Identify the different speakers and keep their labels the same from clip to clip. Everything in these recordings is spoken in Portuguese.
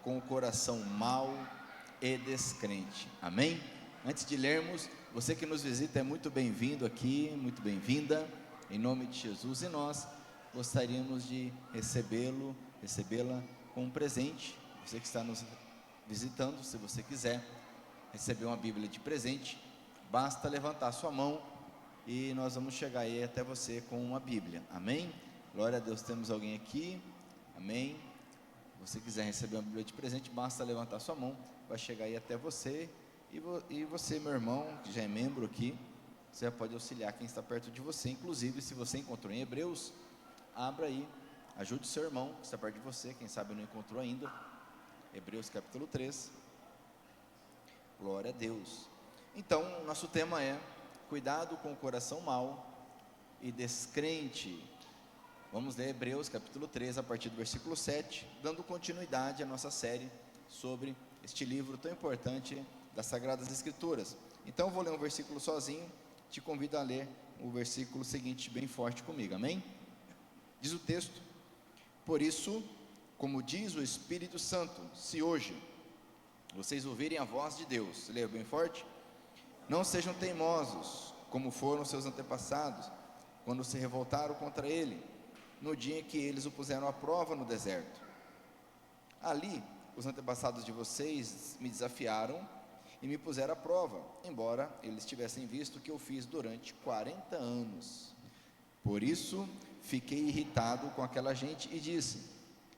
Speaker 1: com o coração mau e descrente. Amém? Antes de lermos, você que nos visita é muito bem-vindo aqui, muito bem-vinda, em nome de Jesus, e nós gostaríamos de recebê-la com um presente. Você que está nos visitando, se você quiser receber uma Bíblia de presente, basta levantar sua mão e nós vamos chegar aí até você com uma Bíblia. Amém? Glória a Deus, temos alguém aqui. Amém? Se você quiser receber uma Bíblia de presente, basta levantar sua mão, vai chegar aí até você. E você, meu irmão, que já é membro aqui, você já pode auxiliar quem está perto de você. Inclusive, se você encontrou em Hebreus, abra aí, ajude o seu irmão que está perto de você, quem sabe não encontrou ainda. Hebreus capítulo 3. Glória a Deus. Então, nosso tema é cuidado com o coração mau e descrente. Vamos ler Hebreus capítulo 3, a partir do versículo 7, dando continuidade à nossa série sobre este livro tão importante das Sagradas Escrituras. Então eu vou ler um versículo sozinho, te convido a ler o versículo seguinte bem forte comigo, amém? Diz o texto: por isso, como diz o Espírito Santo, se hoje vocês ouvirem a voz de Deus, leia bem forte, não sejam teimosos, como foram seus antepassados, quando se revoltaram contra ele, no dia em que eles o puseram à prova no deserto. Ali, os antepassados de vocês me desafiaram e me puseram à prova, embora eles tivessem visto o que eu fiz durante 40 anos. Por isso, fiquei irritado com aquela gente e disse: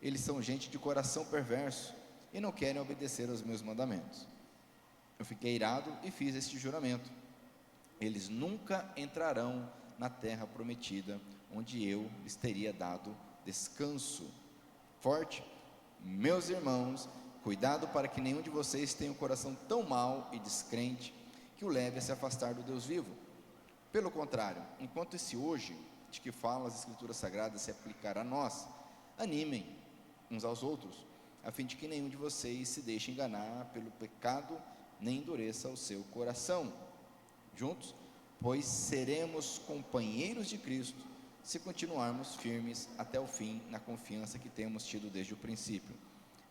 Speaker 1: eles são gente de coração perverso e não querem obedecer aos meus mandamentos. Eu fiquei irado e fiz este juramento: eles nunca entrarão na terra prometida, onde eu lhes teria dado descanso. Forte? Meus irmãos, cuidado para que nenhum de vocês tenha um coração tão mau e descrente que o leve a se afastar do Deus vivo. Pelo contrário, enquanto esse hoje de que falam as Escrituras Sagradas se aplicar a nós, animem uns aos outros, a fim de que nenhum de vocês se deixe enganar pelo pecado, nem endureça o seu coração. Juntos, pois seremos companheiros de Cristo, se continuarmos firmes até o fim, na confiança que temos tido desde o princípio.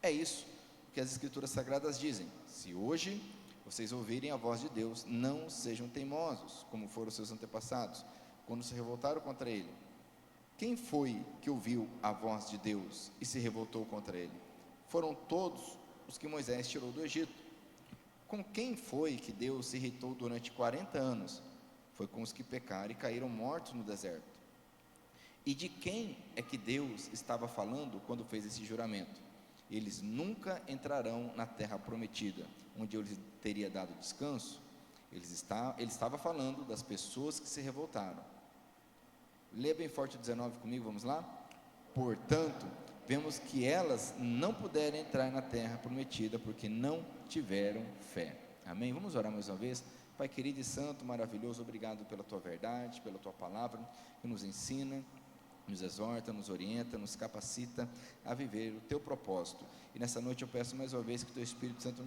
Speaker 1: É isso que as Escrituras Sagradas dizem: se hoje vocês ouvirem a voz de Deus, não sejam teimosos, como foram seus antepassados, quando se revoltaram contra ele. Quem foi que ouviu a voz de Deus e se revoltou contra ele? Foram todos os que Moisés tirou do Egito. Com quem foi que Deus se irritou durante 40 anos? Foi com os que pecaram e caíram mortos no deserto. E de quem é que Deus estava falando quando fez esse juramento? Eles nunca entrarão na terra prometida, onde eu lhes teria dado descanso. Ele estava falando das pessoas que se revoltaram. Lê bem forte o 19 comigo, vamos lá? Portanto, vemos que elas não puderam entrar na terra prometida, porque não tiveram fé. Amém? Vamos orar mais uma vez. Pai querido e santo, maravilhoso, obrigado pela tua verdade, pela tua palavra, que nos ensina, nos exorta, nos orienta, nos capacita a viver o teu propósito. E nessa noite eu peço mais uma vez que o teu Espírito Santo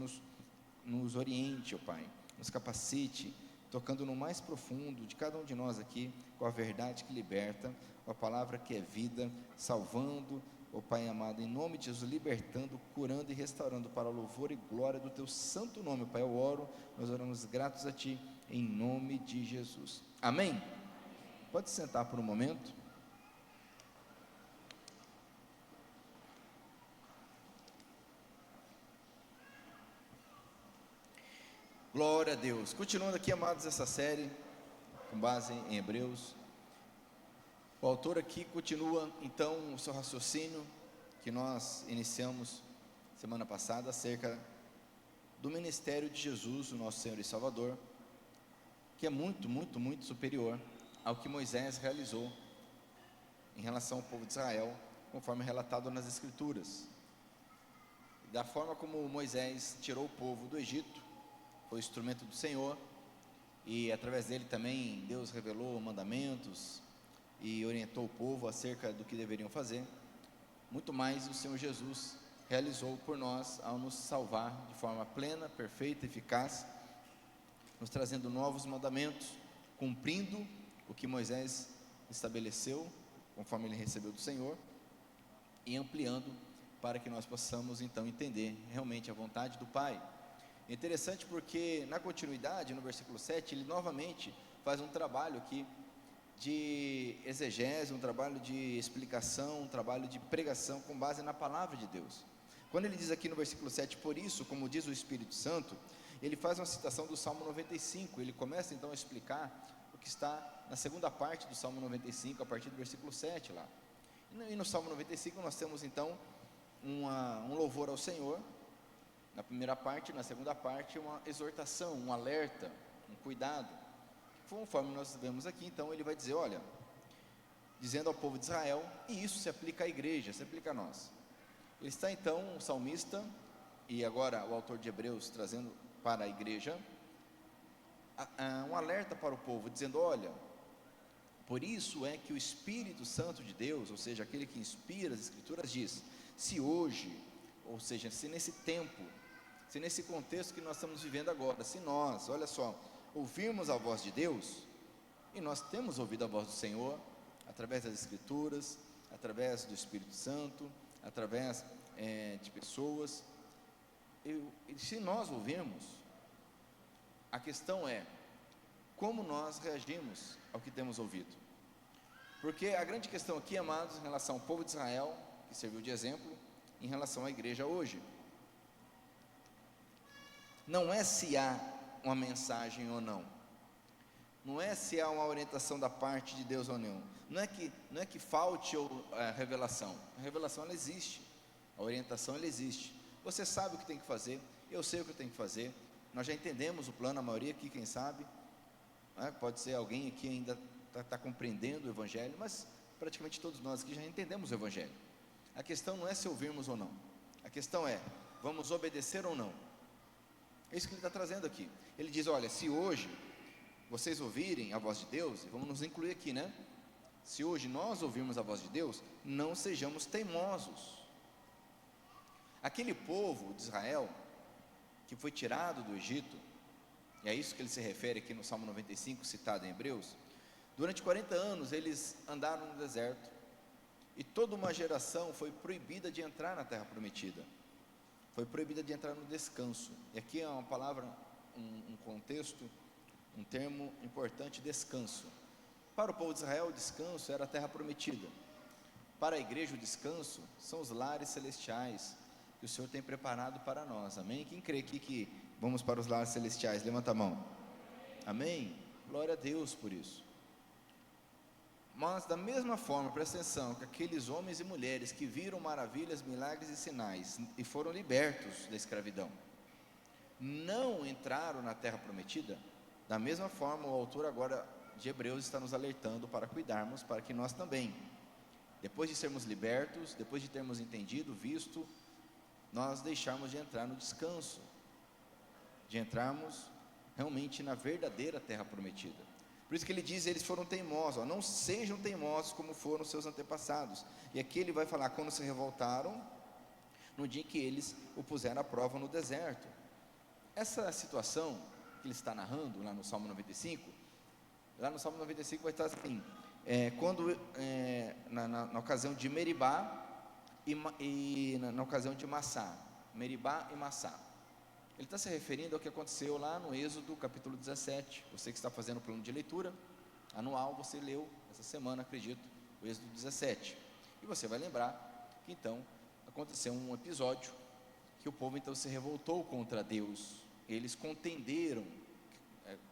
Speaker 1: nos oriente, ó Pai, nos capacite, tocando no mais profundo de cada um de nós aqui, com a verdade que liberta, com a palavra que é vida, salvando, ó Pai amado, em nome de Jesus, libertando, curando e restaurando para louvor e glória do teu santo nome, Pai. Eu oro, nós oramos gratos a Ti, em nome de Jesus. Amém? Pode sentar por um momento. Glória a Deus. Continuando aqui, amados, essa série, com base em Hebreus, o autor aqui continua, então, o seu raciocínio, que nós iniciamos semana passada, acerca do ministério de Jesus, o nosso Senhor e Salvador, que é muito, muito, muito superior ao que Moisés realizou em relação ao povo de Israel, conforme relatado nas Escrituras. Da forma como Moisés tirou o povo do Egito, foi o instrumento do Senhor, e através dele também Deus revelou mandamentos e orientou o povo acerca do que deveriam fazer. Muito mais o Senhor Jesus realizou por nós ao nos salvar de forma plena, perfeita, eficaz, nos trazendo novos mandamentos, cumprindo o que Moisés estabeleceu, conforme ele recebeu do Senhor, e ampliando para que nós possamos então entender realmente a vontade do Pai. É interessante porque na continuidade, no versículo 7, ele novamente faz um trabalho aqui de exegese, um trabalho de explicação, um trabalho de pregação com base na palavra de Deus. Quando ele diz aqui no versículo 7, por isso, como diz o Espírito Santo, ele faz uma citação do Salmo 95, ele começa então a explicar o que está na segunda parte do Salmo 95, a partir do versículo 7 lá. E no Salmo 95 nós temos então um louvor ao Senhor, na primeira parte, na segunda parte uma exortação, um alerta, um cuidado. Conforme nós vemos aqui, então ele vai dizer, olha, dizendo ao povo de Israel, e isso se aplica à igreja, se aplica a nós. Ele está então, o salmista, e agora o autor de Hebreus trazendo para a igreja, um alerta para o povo, dizendo, olha, por isso é que o Espírito Santo de Deus, ou seja, aquele que inspira as Escrituras, diz, se hoje, ou seja, se nesse tempo, se nesse contexto que nós estamos vivendo agora, se nós, olha só, ouvirmos a voz de Deus, e nós temos ouvido a voz do Senhor, através das Escrituras, através do Espírito Santo, através de pessoas, e se nós ouvirmos, a questão é, como nós reagimos ao que temos ouvido? Porque a grande questão aqui, amados, em relação ao povo de Israel, que serviu de exemplo, em relação à igreja hoje, não é se há uma mensagem ou não, não é se há uma orientação da parte de Deus ou não é que falte a revelação ela existe, a orientação ela existe, você sabe o que tem que fazer, eu sei o que eu tenho que fazer, nós já entendemos o plano, a maioria aqui, quem sabe, pode ser alguém aqui ainda está compreendendo o Evangelho, mas praticamente todos nós aqui já entendemos o Evangelho. A questão não é se ouvirmos ou não, a questão é, vamos obedecer ou não? É isso que ele está trazendo aqui. Ele diz, olha, se hoje vocês ouvirem a voz de Deus, e vamos nos incluir aqui, né? Se hoje nós ouvirmos a voz de Deus, não sejamos teimosos. Aquele povo de Israel, que foi tirado do Egito, e é isso que ele se refere aqui no Salmo 95, citado em Hebreus, durante 40 anos eles andaram no deserto, e toda uma geração foi proibida de entrar na terra prometida, foi proibida de entrar no descanso, e aqui é uma palavra, um contexto, um termo importante, descanso. Para o povo de Israel, o descanso era a terra prometida, para a igreja o descanso são os lares celestiais, que o Senhor tem preparado para nós, amém? Quem crê aqui que vamos para os lares celestiais, levanta a mão, amém? Glória a Deus por isso. Mas da mesma forma, presta atenção, que aqueles homens e mulheres que viram maravilhas, milagres e sinais, e foram libertos da escravidão, não entraram na terra prometida, da mesma forma o autor agora de Hebreus está nos alertando para cuidarmos, para que nós também, depois de sermos libertos, depois de termos entendido, visto, nós deixarmos de entrar no descanso, de entrarmos realmente na verdadeira terra prometida. Por isso que ele diz, eles foram teimosos, não sejam teimosos como foram seus antepassados. E aqui ele vai falar, quando se revoltaram, no dia que eles o puseram à prova no deserto. Essa situação que ele está narrando lá no Salmo 95, lá no Salmo 95 vai estar assim, na ocasião de Meribá e na ocasião de Massá, Meribá e Massá. Ele está se referindo ao que aconteceu lá no Êxodo, capítulo 17. Você que está fazendo o plano de leitura anual, você leu essa semana, acredito, o Êxodo 17. E você vai lembrar que então aconteceu um episódio que o povo então se revoltou contra Deus. Eles contenderam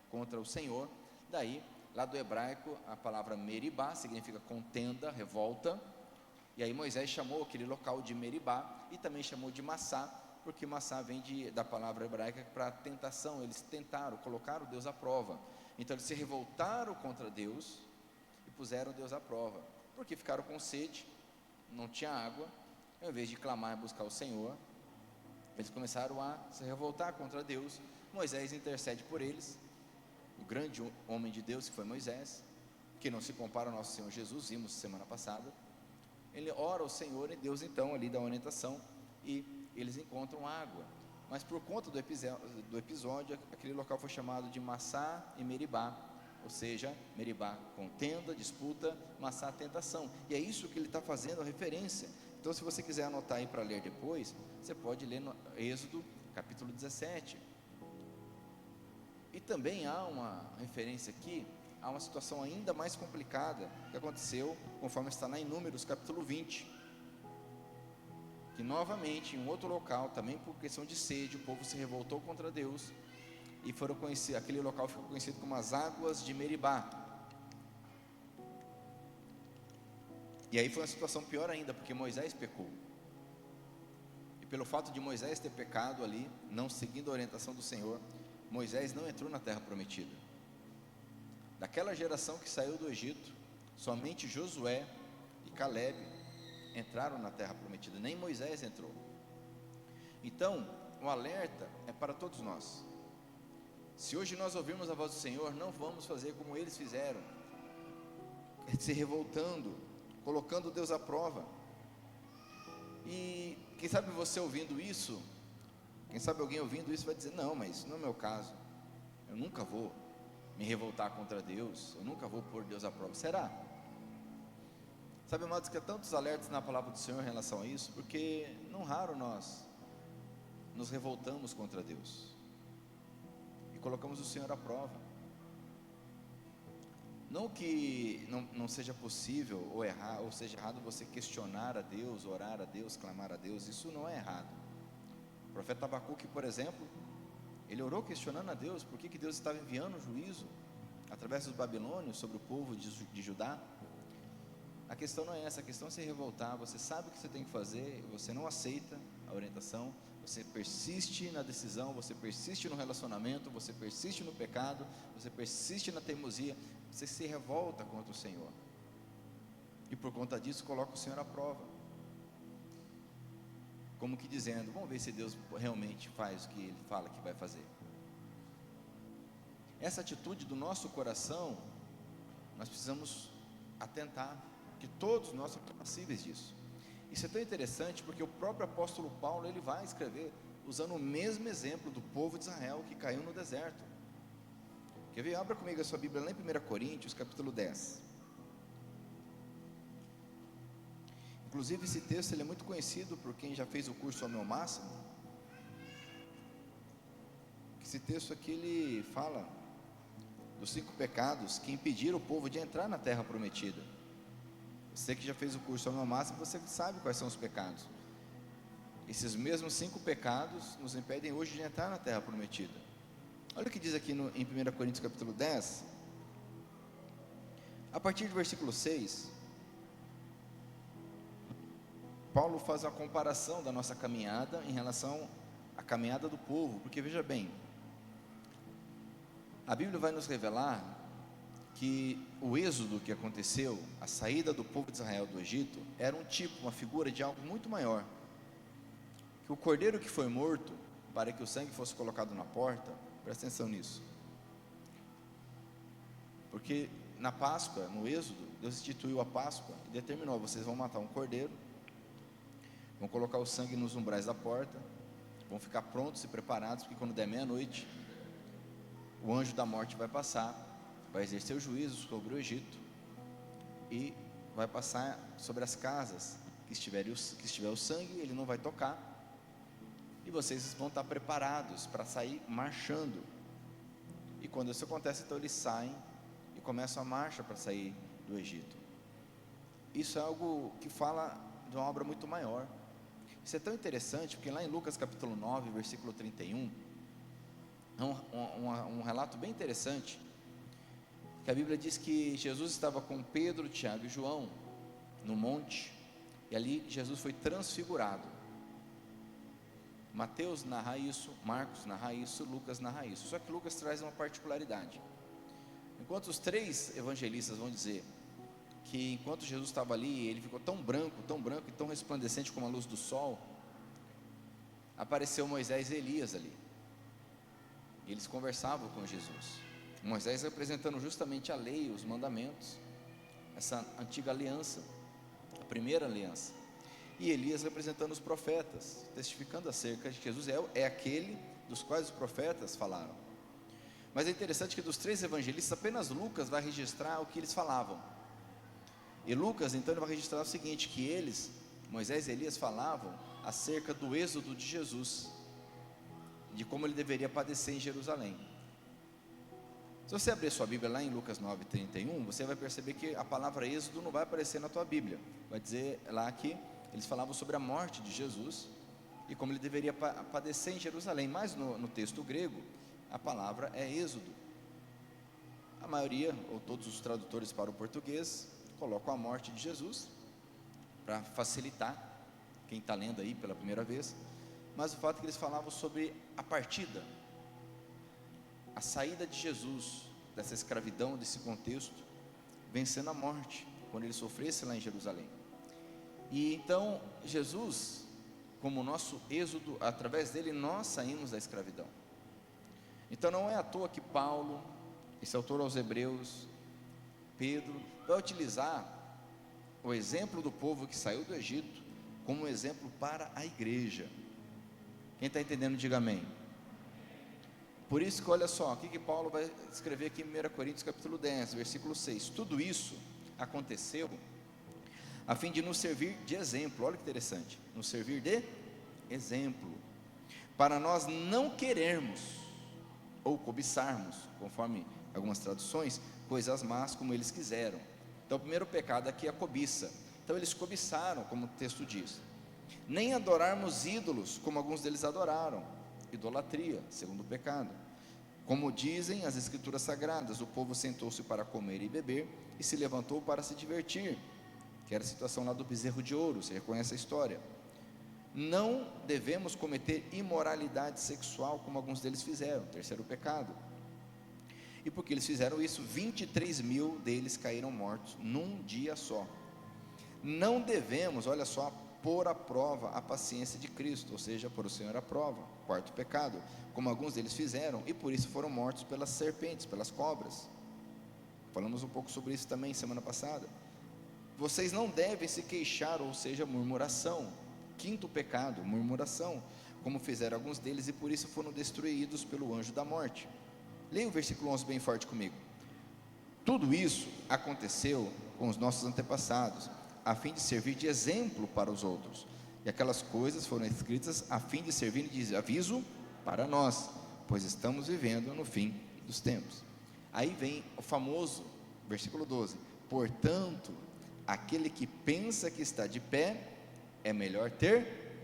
Speaker 1: contra o Senhor. Daí, lá do hebraico, a palavra Meribá significa contenda, revolta. E aí Moisés chamou aquele local de Meribá e também chamou de Massá, porque Massá vem da palavra hebraica para tentação. Eles tentaram, colocaram Deus à prova. Então eles se revoltaram contra Deus e puseram Deus à prova, porque ficaram com sede, não tinha água. Ao invés de clamar e buscar o Senhor, eles começaram a se revoltar contra Deus. Moisés intercede por eles, o grande homem de Deus que foi Moisés, que não se compara ao nosso Senhor Jesus, vimos semana passada. Ele ora ao Senhor e Deus então ali dá uma orientação e eles encontram água, mas por conta do episódio, aquele local foi chamado de Massá e Meribá, ou seja, Meribá contenda, disputa, Massá tentação, e é isso que ele está fazendo a referência, Então, se você quiser anotar aí para ler depois, você pode ler no Êxodo capítulo 17. E também há uma referência aqui a uma situação ainda mais complicada que aconteceu, conforme está lá em Números capítulo 20, que novamente, em um outro local, também por questão de sede, o povo se revoltou contra Deus, e aquele local ficou conhecido como as águas de Meribá. E aí foi uma situação pior ainda, porque Moisés pecou, e pelo fato de Moisés ter pecado ali, não seguindo a orientação do Senhor, Moisés não entrou na terra prometida. Daquela geração que saiu do Egito, somente Josué e Caleb entraram na terra prometida, nem Moisés entrou. Então, o alerta é para todos nós. Se hoje nós ouvirmos a voz do Senhor, não vamos fazer como eles fizeram, se revoltando, colocando Deus à prova. E quem sabe você ouvindo isso, quem sabe alguém ouvindo isso vai dizer: não, mas isso não é o meu caso, eu nunca vou me revoltar contra Deus, eu nunca vou pôr Deus à prova. Será? Sabe, amados, que há tantos alertas na palavra do Senhor em relação a isso, porque não raro nós nos revoltamos contra Deus e colocamos o Senhor à prova. Não que não seja possível ou errar, ou seja errado você questionar a Deus, orar a Deus, clamar a Deus, isso não é errado. O profeta Abacuque, por exemplo, ele orou questionando a Deus, por que Deus estava enviando juízo através dos babilônios sobre o povo de Judá. A questão não é essa, a questão é se revoltar. Você sabe o que você tem que fazer, você não aceita a orientação, você persiste na decisão, você persiste no relacionamento, você persiste no pecado, você persiste na teimosia, você se revolta contra o Senhor, e por conta disso coloca o Senhor à prova, como que dizendo: vamos ver se Deus realmente faz o que Ele fala que vai fazer. Essa atitude do nosso coração, nós precisamos atentar, que todos nós somos passíveis disso. Isso é tão interessante, porque o próprio apóstolo Paulo, ele vai escrever usando o mesmo exemplo do povo de Israel que caiu no deserto. Quer ver? Abra comigo a sua Bíblia lá em 1 Coríntios capítulo 10. Inclusive esse texto ele é muito conhecido por quem já fez o curso Ao Meu Máximo. Esse texto aqui ele fala dos 5 pecados que impediram o povo de entrar na terra prometida. Você que já fez o curso Ao Meu Máximo, você sabe quais são os pecados. Esses mesmos 5 pecados nos impedem hoje de entrar na terra prometida. Olha o que diz aqui em 1 Coríntios capítulo 10, a partir do versículo 6, Paulo faz uma comparação da nossa caminhada em relação à caminhada do povo, porque veja bem, a Bíblia vai nos revelar que o êxodo que aconteceu, a saída do povo de Israel do Egito, era um tipo, uma figura de algo muito maior, que o cordeiro que foi morto, para que o sangue fosse colocado na porta, presta atenção nisso, porque na Páscoa, no Êxodo, Deus instituiu a Páscoa e determinou: vocês vão matar um cordeiro, vão colocar o sangue nos umbrais da porta, vão ficar prontos e preparados, porque quando der meia-noite, o anjo da morte vai passar, vai exercer o juízo sobre o Egito, e vai passar sobre as casas que estiver o sangue, ele não vai tocar, e vocês vão estar preparados para sair marchando. E quando isso acontece, então eles saem e começam a marcha para sair do Egito. Isso é algo que fala de uma obra muito maior. Isso é tão interessante, porque lá em Lucas capítulo 9, versículo 31, é um relato bem interessante, que a Bíblia diz que Jesus estava com Pedro, Tiago e João no monte, e ali Jesus foi transfigurado. Mateus narra isso, Marcos narra isso, Lucas narra isso. Só que Lucas traz uma particularidade. Enquanto os 3 evangelistas vão dizer que enquanto Jesus estava ali, ele ficou tão branco e tão resplandecente como a luz do sol, apareceu Moisés e Elias ali, e eles conversavam com Jesus. Moisés representando justamente a lei, os mandamentos, essa antiga aliança, a primeira aliança, e Elias representando os profetas, testificando acerca de que Jesus é aquele dos quais os profetas falaram. Mas é interessante que dos 3 evangelistas, apenas Lucas vai registrar o que eles falavam. E Lucas, então, ele vai registrar o seguinte: que eles Moisés e Elias falavam acerca do êxodo de Jesus, de como ele deveria padecer em Jerusalém. Se você abrir sua Bíblia lá em Lucas 9:31, você vai perceber que a palavra êxodo não vai aparecer na tua Bíblia. Vai dizer lá que eles falavam sobre a morte de Jesus e como ele deveria padecer em Jerusalém. Mas no texto grego, a palavra é êxodo. A maioria, ou todos os tradutores para o português, colocam a morte de Jesus, para facilitar quem está lendo aí pela primeira vez. Mas o fato é que eles falavam sobre a partida, a saída de Jesus dessa escravidão, desse contexto, vencendo a morte, quando ele sofresse lá em Jerusalém. E então Jesus, como nosso êxodo, através dele nós saímos da escravidão. Então não é à toa que Paulo, esse autor aos Hebreus, Pedro, vai utilizar o exemplo do povo que saiu do Egito como um exemplo para a igreja. Quem está entendendo, diga amém. Por isso que olha só, o que Paulo vai escrever aqui em 1 Coríntios capítulo 10, versículo 6. Tudo isso aconteceu a fim de nos servir de exemplo. Olha que interessante, nos servir de exemplo, para nós não querermos ou cobiçarmos, conforme algumas traduções, coisas más como eles quiseram. Então o primeiro pecado aqui é a cobiça. Então eles cobiçaram, como o texto diz. Nem adorarmos ídolos, como alguns deles adoraram. Idolatria, segundo pecado. Como dizem as escrituras sagradas, o povo sentou-se para comer e beber e se levantou para se divertir, que era a situação lá do bezerro de ouro. Você reconhece a história. Não devemos cometer imoralidade sexual, como alguns deles fizeram, terceiro pecado. E porque eles fizeram isso, 23.000 deles caíram mortos num dia só. Não devemos, olha só, pôr à prova a paciência de Cristo, ou seja, pôr o Senhor à prova, quarto pecado, como alguns deles fizeram, e por isso foram mortos pelas serpentes, pelas cobras. Falamos um pouco sobre isso também semana passada. Vocês não devem se queixar, ou seja, murmuração, quinto pecado, murmuração, como fizeram alguns deles, e por isso foram destruídos pelo anjo da morte. Leia o versículo 11 bem forte comigo. Tudo isso aconteceu com os nossos antepassados, a fim de servir de exemplo para os outros, e aquelas coisas foram escritas a fim de servir de aviso para nós, pois estamos vivendo no fim dos tempos. Aí vem o famoso versículo 12: portanto, aquele que pensa que está de pé, é melhor ter,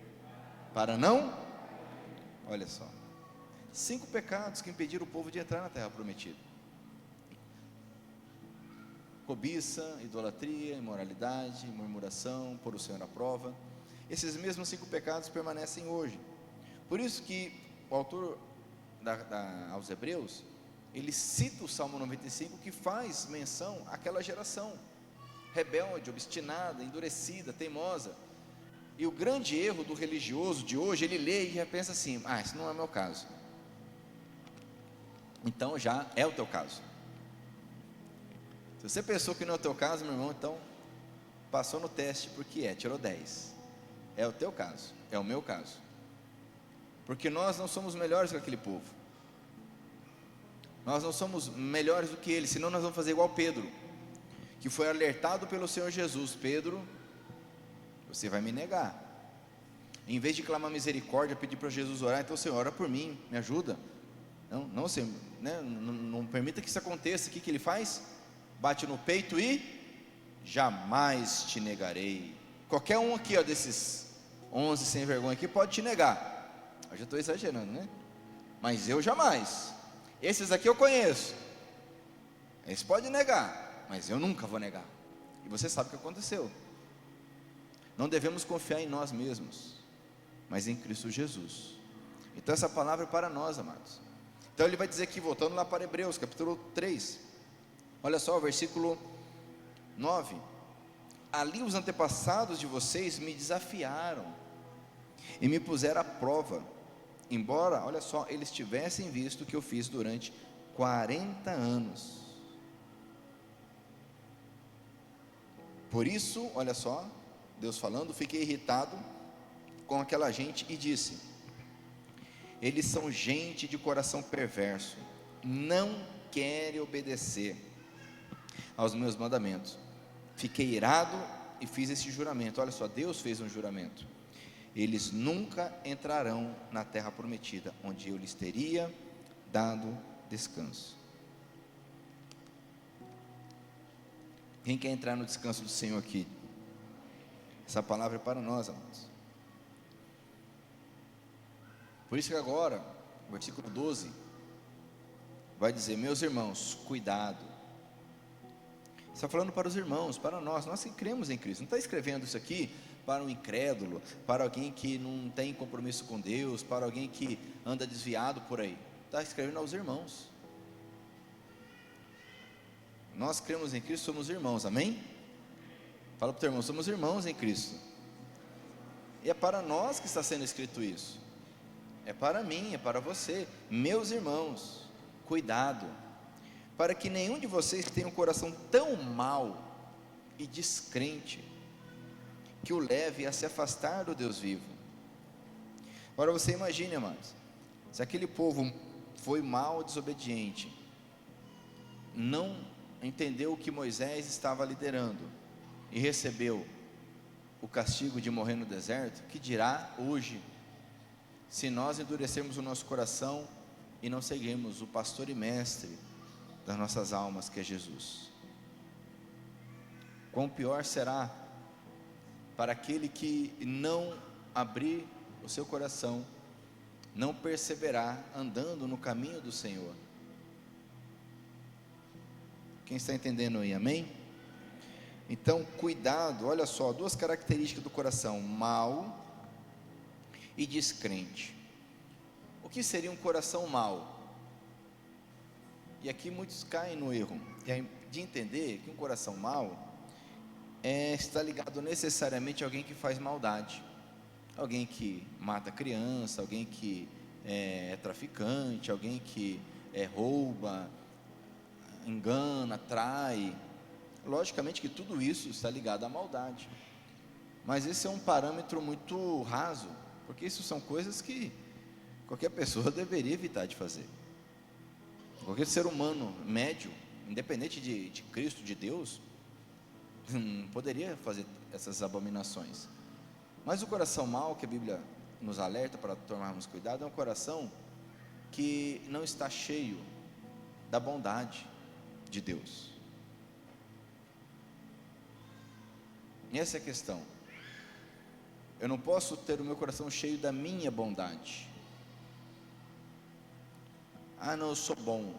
Speaker 1: para não, olha só, 5 pecados que impediram o povo de entrar na terra prometida: cobiça, idolatria, imoralidade, murmuração, pôr o Senhor à prova. Esses mesmos 5 pecados permanecem hoje. Por isso que o autor aos Hebreus, ele cita o Salmo 95, que faz menção àquela geração rebelde, obstinada, endurecida, teimosa. E o grande erro do religioso de hoje, ele lê e já pensa assim: isso não é o meu caso. Então já é o teu caso. Se você pensou que não é o teu caso, meu irmão, então passou no teste, porque tirou 10. É o teu caso, é o meu caso. Porque nós não somos melhores que aquele povo. Nós não somos melhores do que eles, senão nós vamos fazer igual Pedro, que foi alertado pelo Senhor Jesus: Pedro, você vai me negar. Em vez de clamar misericórdia, pedir para Jesus orar, então Senhor, ora por mim, me ajuda. Não, Senhor, não permita que isso aconteça. O que ele faz? Bate no peito e: jamais te negarei. Qualquer um aqui, desses 11 sem vergonha aqui, pode te negar. Eu já estou exagerando, né? Mas eu jamais. Esses aqui eu conheço. Eles podem negar, mas eu nunca vou negar. E você sabe o que aconteceu. Não devemos confiar em nós mesmos, mas em Cristo Jesus. Então essa palavra é para nós, amados. Então ele vai dizer aqui, voltando lá para Hebreus, capítulo 3, olha só o versículo 9: ali os antepassados de vocês me desafiaram e me puseram à prova, embora, olha só, eles tivessem visto o que eu fiz durante 40 anos. Por isso, olha só, Deus falando, fiquei irritado com aquela gente e disse: eles são gente de coração perverso, não querem obedecer aos meus mandamentos. Fiquei irado e fiz esse juramento. Olha só, Deus fez um juramento: eles nunca entrarão na terra prometida, onde eu lhes teria dado descanso. Quem quer entrar no descanso do Senhor aqui? Essa palavra é para nós, amados. Por isso que agora, o versículo 12 vai dizer: meus irmãos, cuidado. Está falando para os irmãos, para nós que cremos em Cristo. Não está escrevendo isso aqui para um incrédulo, para alguém que não tem compromisso com Deus, para alguém que anda desviado por aí. Está escrevendo aos irmãos. Nós cremos em Cristo, somos irmãos, amém? Fala para o teu irmão: somos irmãos em Cristo. E é para nós que está sendo escrito isso. É para mim, é para você. Meus irmãos, cuidado, para que nenhum de vocês tenha um coração tão mau e descrente, que o leve a se afastar do Deus vivo. Agora você imagine, amados, se aquele povo foi mal, desobediente, não entendeu o que Moisés estava liderando e recebeu o castigo de morrer no deserto, que dirá hoje, se nós endurecermos o nosso coração e não seguirmos o pastor e mestre das nossas almas, que é Jesus? Quão pior será para aquele que não abrir o seu coração, não perseverar andando no caminho do Senhor. Quem está entendendo aí, amém? Então, cuidado, olha só, duas características do coração: mau e descrente. O que seria um coração mau? E aqui muitos caem no erro de entender que um coração mau está ligado necessariamente a alguém que faz maldade, alguém que mata criança, alguém que é traficante, alguém que rouba, engana, trai. Logicamente que tudo isso está ligado à maldade, mas esse é um parâmetro muito raso, porque isso são coisas que qualquer pessoa deveria evitar de fazer. Qualquer ser humano médio, independente de Cristo, de Deus, não poderia fazer essas abominações. Mas o coração mau, que a Bíblia nos alerta para tomarmos cuidado, é um coração que não está cheio da bondade de Deus. E essa é a questão. Eu não posso ter o meu coração cheio da minha bondade. Não, eu sou bom.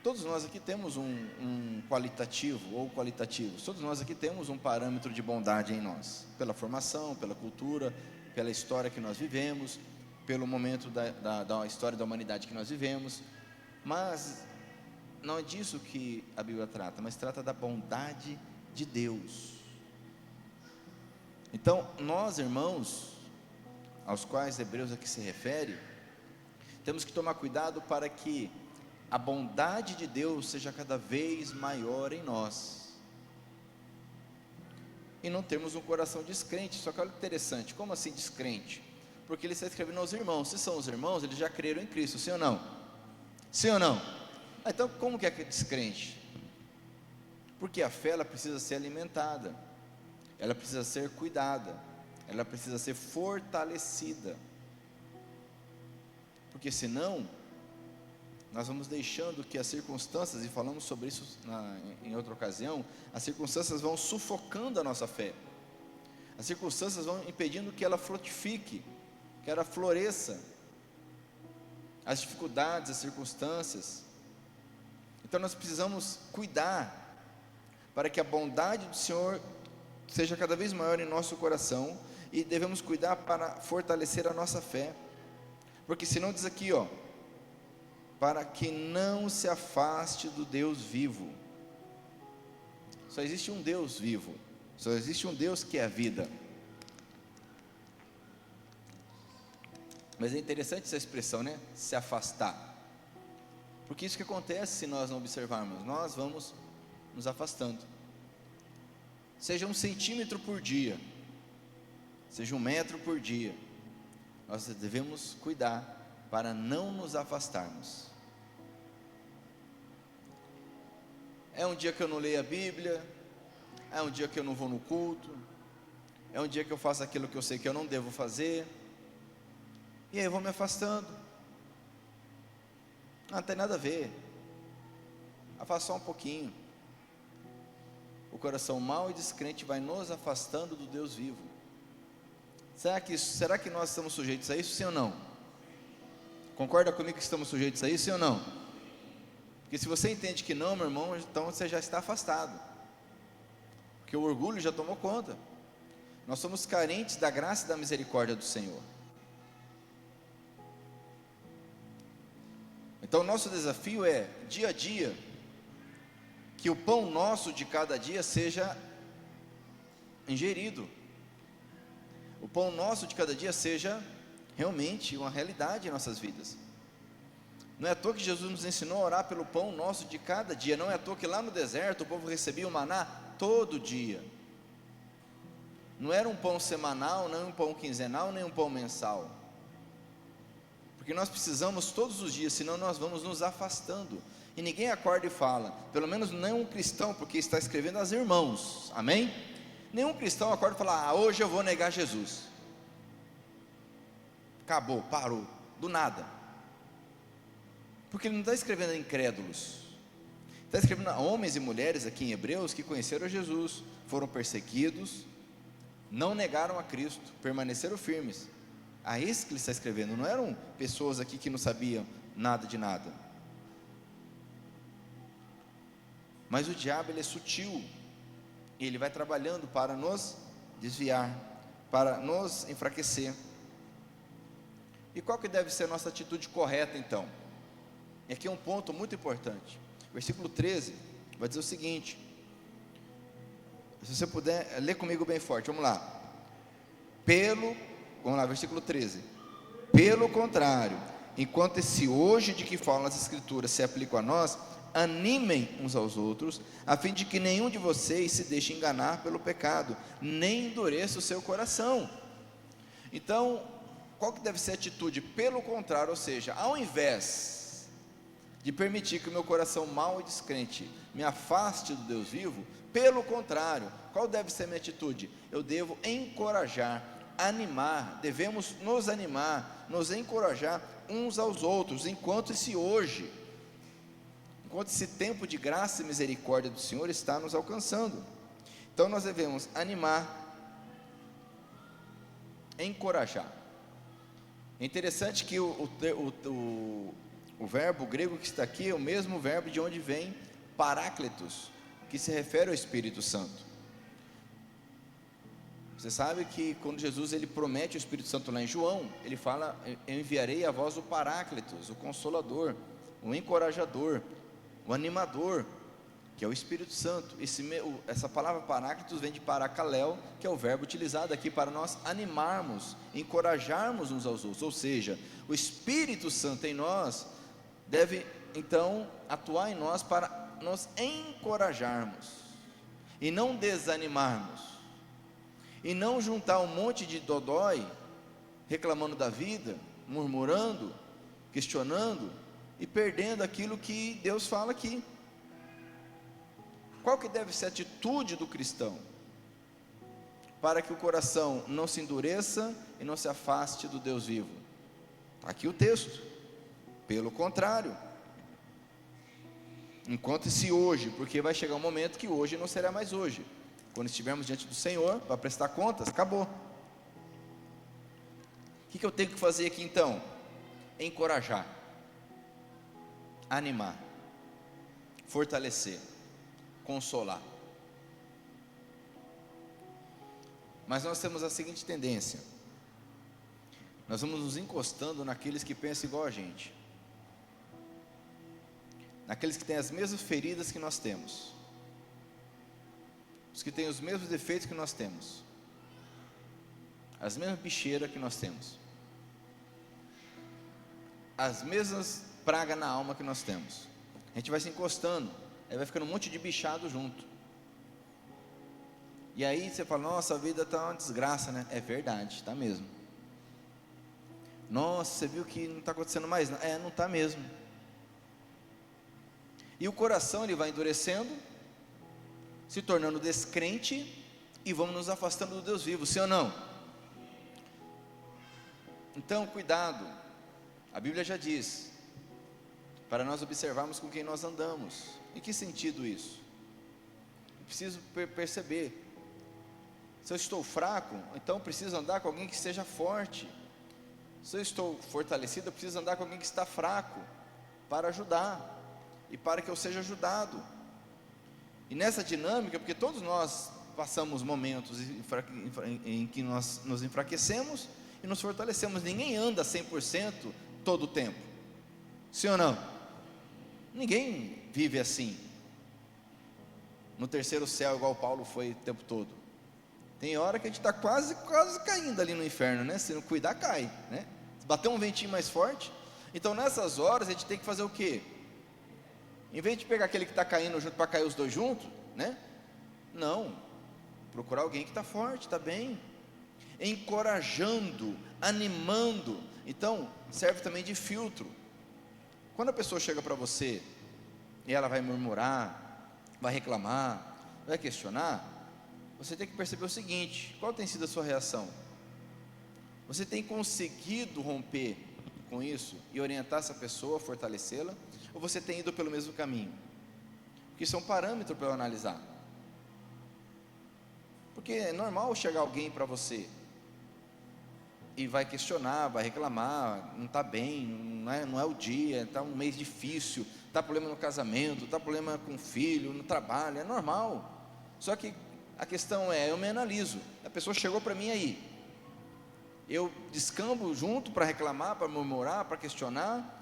Speaker 1: Todos nós aqui temos um qualitativo ou qualitativos. Todos nós aqui temos um parâmetro de bondade em nós, pela formação, pela cultura, pela história que nós vivemos, pelo momento da história da humanidade que nós vivemos. Mas não é disso que a Bíblia trata, mas trata da bondade de Deus. Então, nós, irmãos, aos quais Hebreus aqui se refere, temos que tomar cuidado para que a bondade de Deus seja cada vez maior em nós, e não termos um coração descrente. Só que olha que interessante, como assim descrente? Porque ele está escrevendo aos irmãos. Se são os irmãos, eles já creram em Cristo, sim ou não? Sim ou não? Então como que é descrente? Porque a fé, ela precisa ser alimentada, ela precisa ser cuidada, ela precisa ser fortalecida, porque senão nós vamos deixando que as circunstâncias, e falamos sobre isso em outra ocasião, as circunstâncias vão sufocando a nossa fé, as circunstâncias vão impedindo que ela frutifique, que ela floresça, as dificuldades, as circunstâncias. Então nós precisamos cuidar para que a bondade do Senhor seja cada vez maior em nosso coração, e devemos cuidar para fortalecer a nossa fé, porque senão diz aqui, para que não se afaste do Deus vivo. Só existe um Deus vivo, só existe um Deus que é a vida. Mas é interessante essa expressão, né? Se afastar, porque isso que acontece se nós não observarmos, nós vamos nos afastando. Seja 1 centímetro por dia, seja 1 metro por dia, nós devemos cuidar para não nos afastarmos. É um dia que eu não leio a Bíblia, é um dia que eu não vou no culto, é um dia que eu faço aquilo que eu sei que eu não devo fazer, e aí eu vou me afastando. Não tem nada a ver, afasta só um pouquinho. O coração mau e descrente vai nos afastando do Deus vivo. Será que nós estamos sujeitos a isso, sim ou não? Concorda comigo que estamos sujeitos a isso, sim ou não? Porque se você entende que não, meu irmão, então você já está afastado, porque o orgulho já tomou conta. Nós somos carentes da graça e da misericórdia do Senhor. Então o nosso desafio é, dia a dia, que o pão nosso de cada dia seja ingerido, o pão nosso de cada dia seja realmente uma realidade em nossas vidas. Não é à toa que Jesus nos ensinou a orar pelo pão nosso de cada dia. Não é à toa que lá no deserto o povo recebia o maná todo dia. Não era um pão semanal, nem um pão quinzenal, nem um pão mensal, porque nós precisamos todos os dias, senão nós vamos nos afastando. E ninguém acorda e fala, pelo menos nenhum cristão, porque está escrevendo aos irmãos, amém? Nenhum cristão acorda e fala, hoje eu vou negar Jesus. Acabou, parou, do nada. Porque ele não está escrevendo a incrédulos, está escrevendo a homens e mulheres aqui em Hebreus que conheceram Jesus, foram perseguidos, não negaram a Cristo, permaneceram firmes. A esse que ele está escrevendo, não eram pessoas aqui que não sabiam nada de nada. Mas o diabo, ele é sutil, e ele vai trabalhando para nos desviar, para nos enfraquecer. E qual que deve ser a nossa atitude correta então? E aqui é um ponto muito importante. Versículo 13 vai dizer o seguinte, se você puder, lê comigo bem forte, vamos lá. Vamos lá, versículo 13. Pelo contrário, enquanto esse hoje de que falam as Escrituras se aplica a nós, animem uns aos outros, a fim de que nenhum de vocês se deixe enganar pelo pecado, nem endureça o seu coração. Então, qual que deve ser a atitude? Pelo contrário, ou seja, ao invés de permitir que o meu coração mau e descrente me afaste do Deus vivo, pelo contrário, qual deve ser a minha atitude? Eu devo encorajar, animar, devemos nos animar, nos encorajar uns aos outros, enquanto esse tempo de graça e misericórdia do Senhor está nos alcançando. Então nós devemos animar, encorajar. É interessante que o verbo grego que está aqui é o mesmo verbo de onde vem Paráclitos, que se refere ao Espírito Santo. Você sabe que quando Jesus ele promete o Espírito Santo lá em João, ele fala, eu enviarei a vós o Paráclitos, o Consolador, o Encorajador, o Animador, que é o Espírito Santo. Essa palavra Paráclitos vem de Paracaléu, que é o verbo utilizado aqui para nós animarmos, encorajarmos uns aos outros, ou seja, o Espírito Santo em nós deve então atuar em nós para nos encorajarmos e não desanimarmos, e não juntar um monte de dodói, reclamando da vida, murmurando, questionando, e perdendo aquilo que Deus fala aqui. Qual que deve ser a atitude do cristão, para que o coração não se endureça e não se afaste do Deus vivo? Está aqui o texto, pelo contrário, encontre-se hoje, porque vai chegar um momento que hoje não será mais hoje, quando estivermos diante do Senhor, para prestar contas, acabou. O que eu tenho que fazer aqui então? Encorajar, animar, fortalecer, consolar. Mas nós temos a seguinte tendência: nós vamos nos encostando naqueles que pensam igual a gente, naqueles que têm as mesmas feridas que nós temos, os que têm os mesmos defeitos que nós temos, as mesmas bicheiras que nós temos, as mesmas pragas na alma que nós temos. A gente vai se encostando, aí vai ficando um monte de bichado junto, e aí você fala, nossa, a vida está uma desgraça, né? É verdade, está mesmo. Nossa, você viu que não está acontecendo mais? Não está mesmo. E o coração ele vai endurecendo, se tornando descrente e vamos nos afastando do Deus vivo, sim ou não? Então, cuidado, a Bíblia já diz, para nós observarmos com quem nós andamos. Em que sentido isso? Eu preciso perceber, se eu estou fraco, então eu preciso andar com alguém que esteja forte. Se eu estou fortalecido, eu preciso andar com alguém que está fraco, para ajudar, e para que eu seja ajudado. E nessa dinâmica, porque todos nós passamos momentos em que nós nos enfraquecemos e nos fortalecemos. Ninguém anda 100% todo o tempo, sim ou não? Ninguém vive assim, no terceiro céu, igual Paulo foi o tempo todo. Tem hora que a gente está quase caindo ali no inferno, né? Se não cuidar, cai, né? Se bater um ventinho mais forte. Então nessas horas a gente tem que fazer o quê? Em vez de pegar aquele que está caindo junto para cair os dois juntos, né? Não, procurar alguém que está forte, está bem, encorajando, animando. Então serve também de filtro. Quando a pessoa chega para você e ela vai murmurar, vai reclamar, vai questionar, você tem que perceber o seguinte: qual tem sido a sua reação? Você tem conseguido romper com isso e orientar essa pessoa, fortalecê-la, ou você tem ido pelo mesmo caminho? Porque isso é um parâmetro para eu analisar. Porque é normal chegar alguém para você e vai questionar, vai reclamar, não está bem, não é o dia, está um mês difícil, está problema no casamento, está problema com o filho, no trabalho, é normal. Só que a questão é, eu me analiso, a pessoa chegou para mim aí, eu descambo junto para reclamar, para murmurar, para questionar.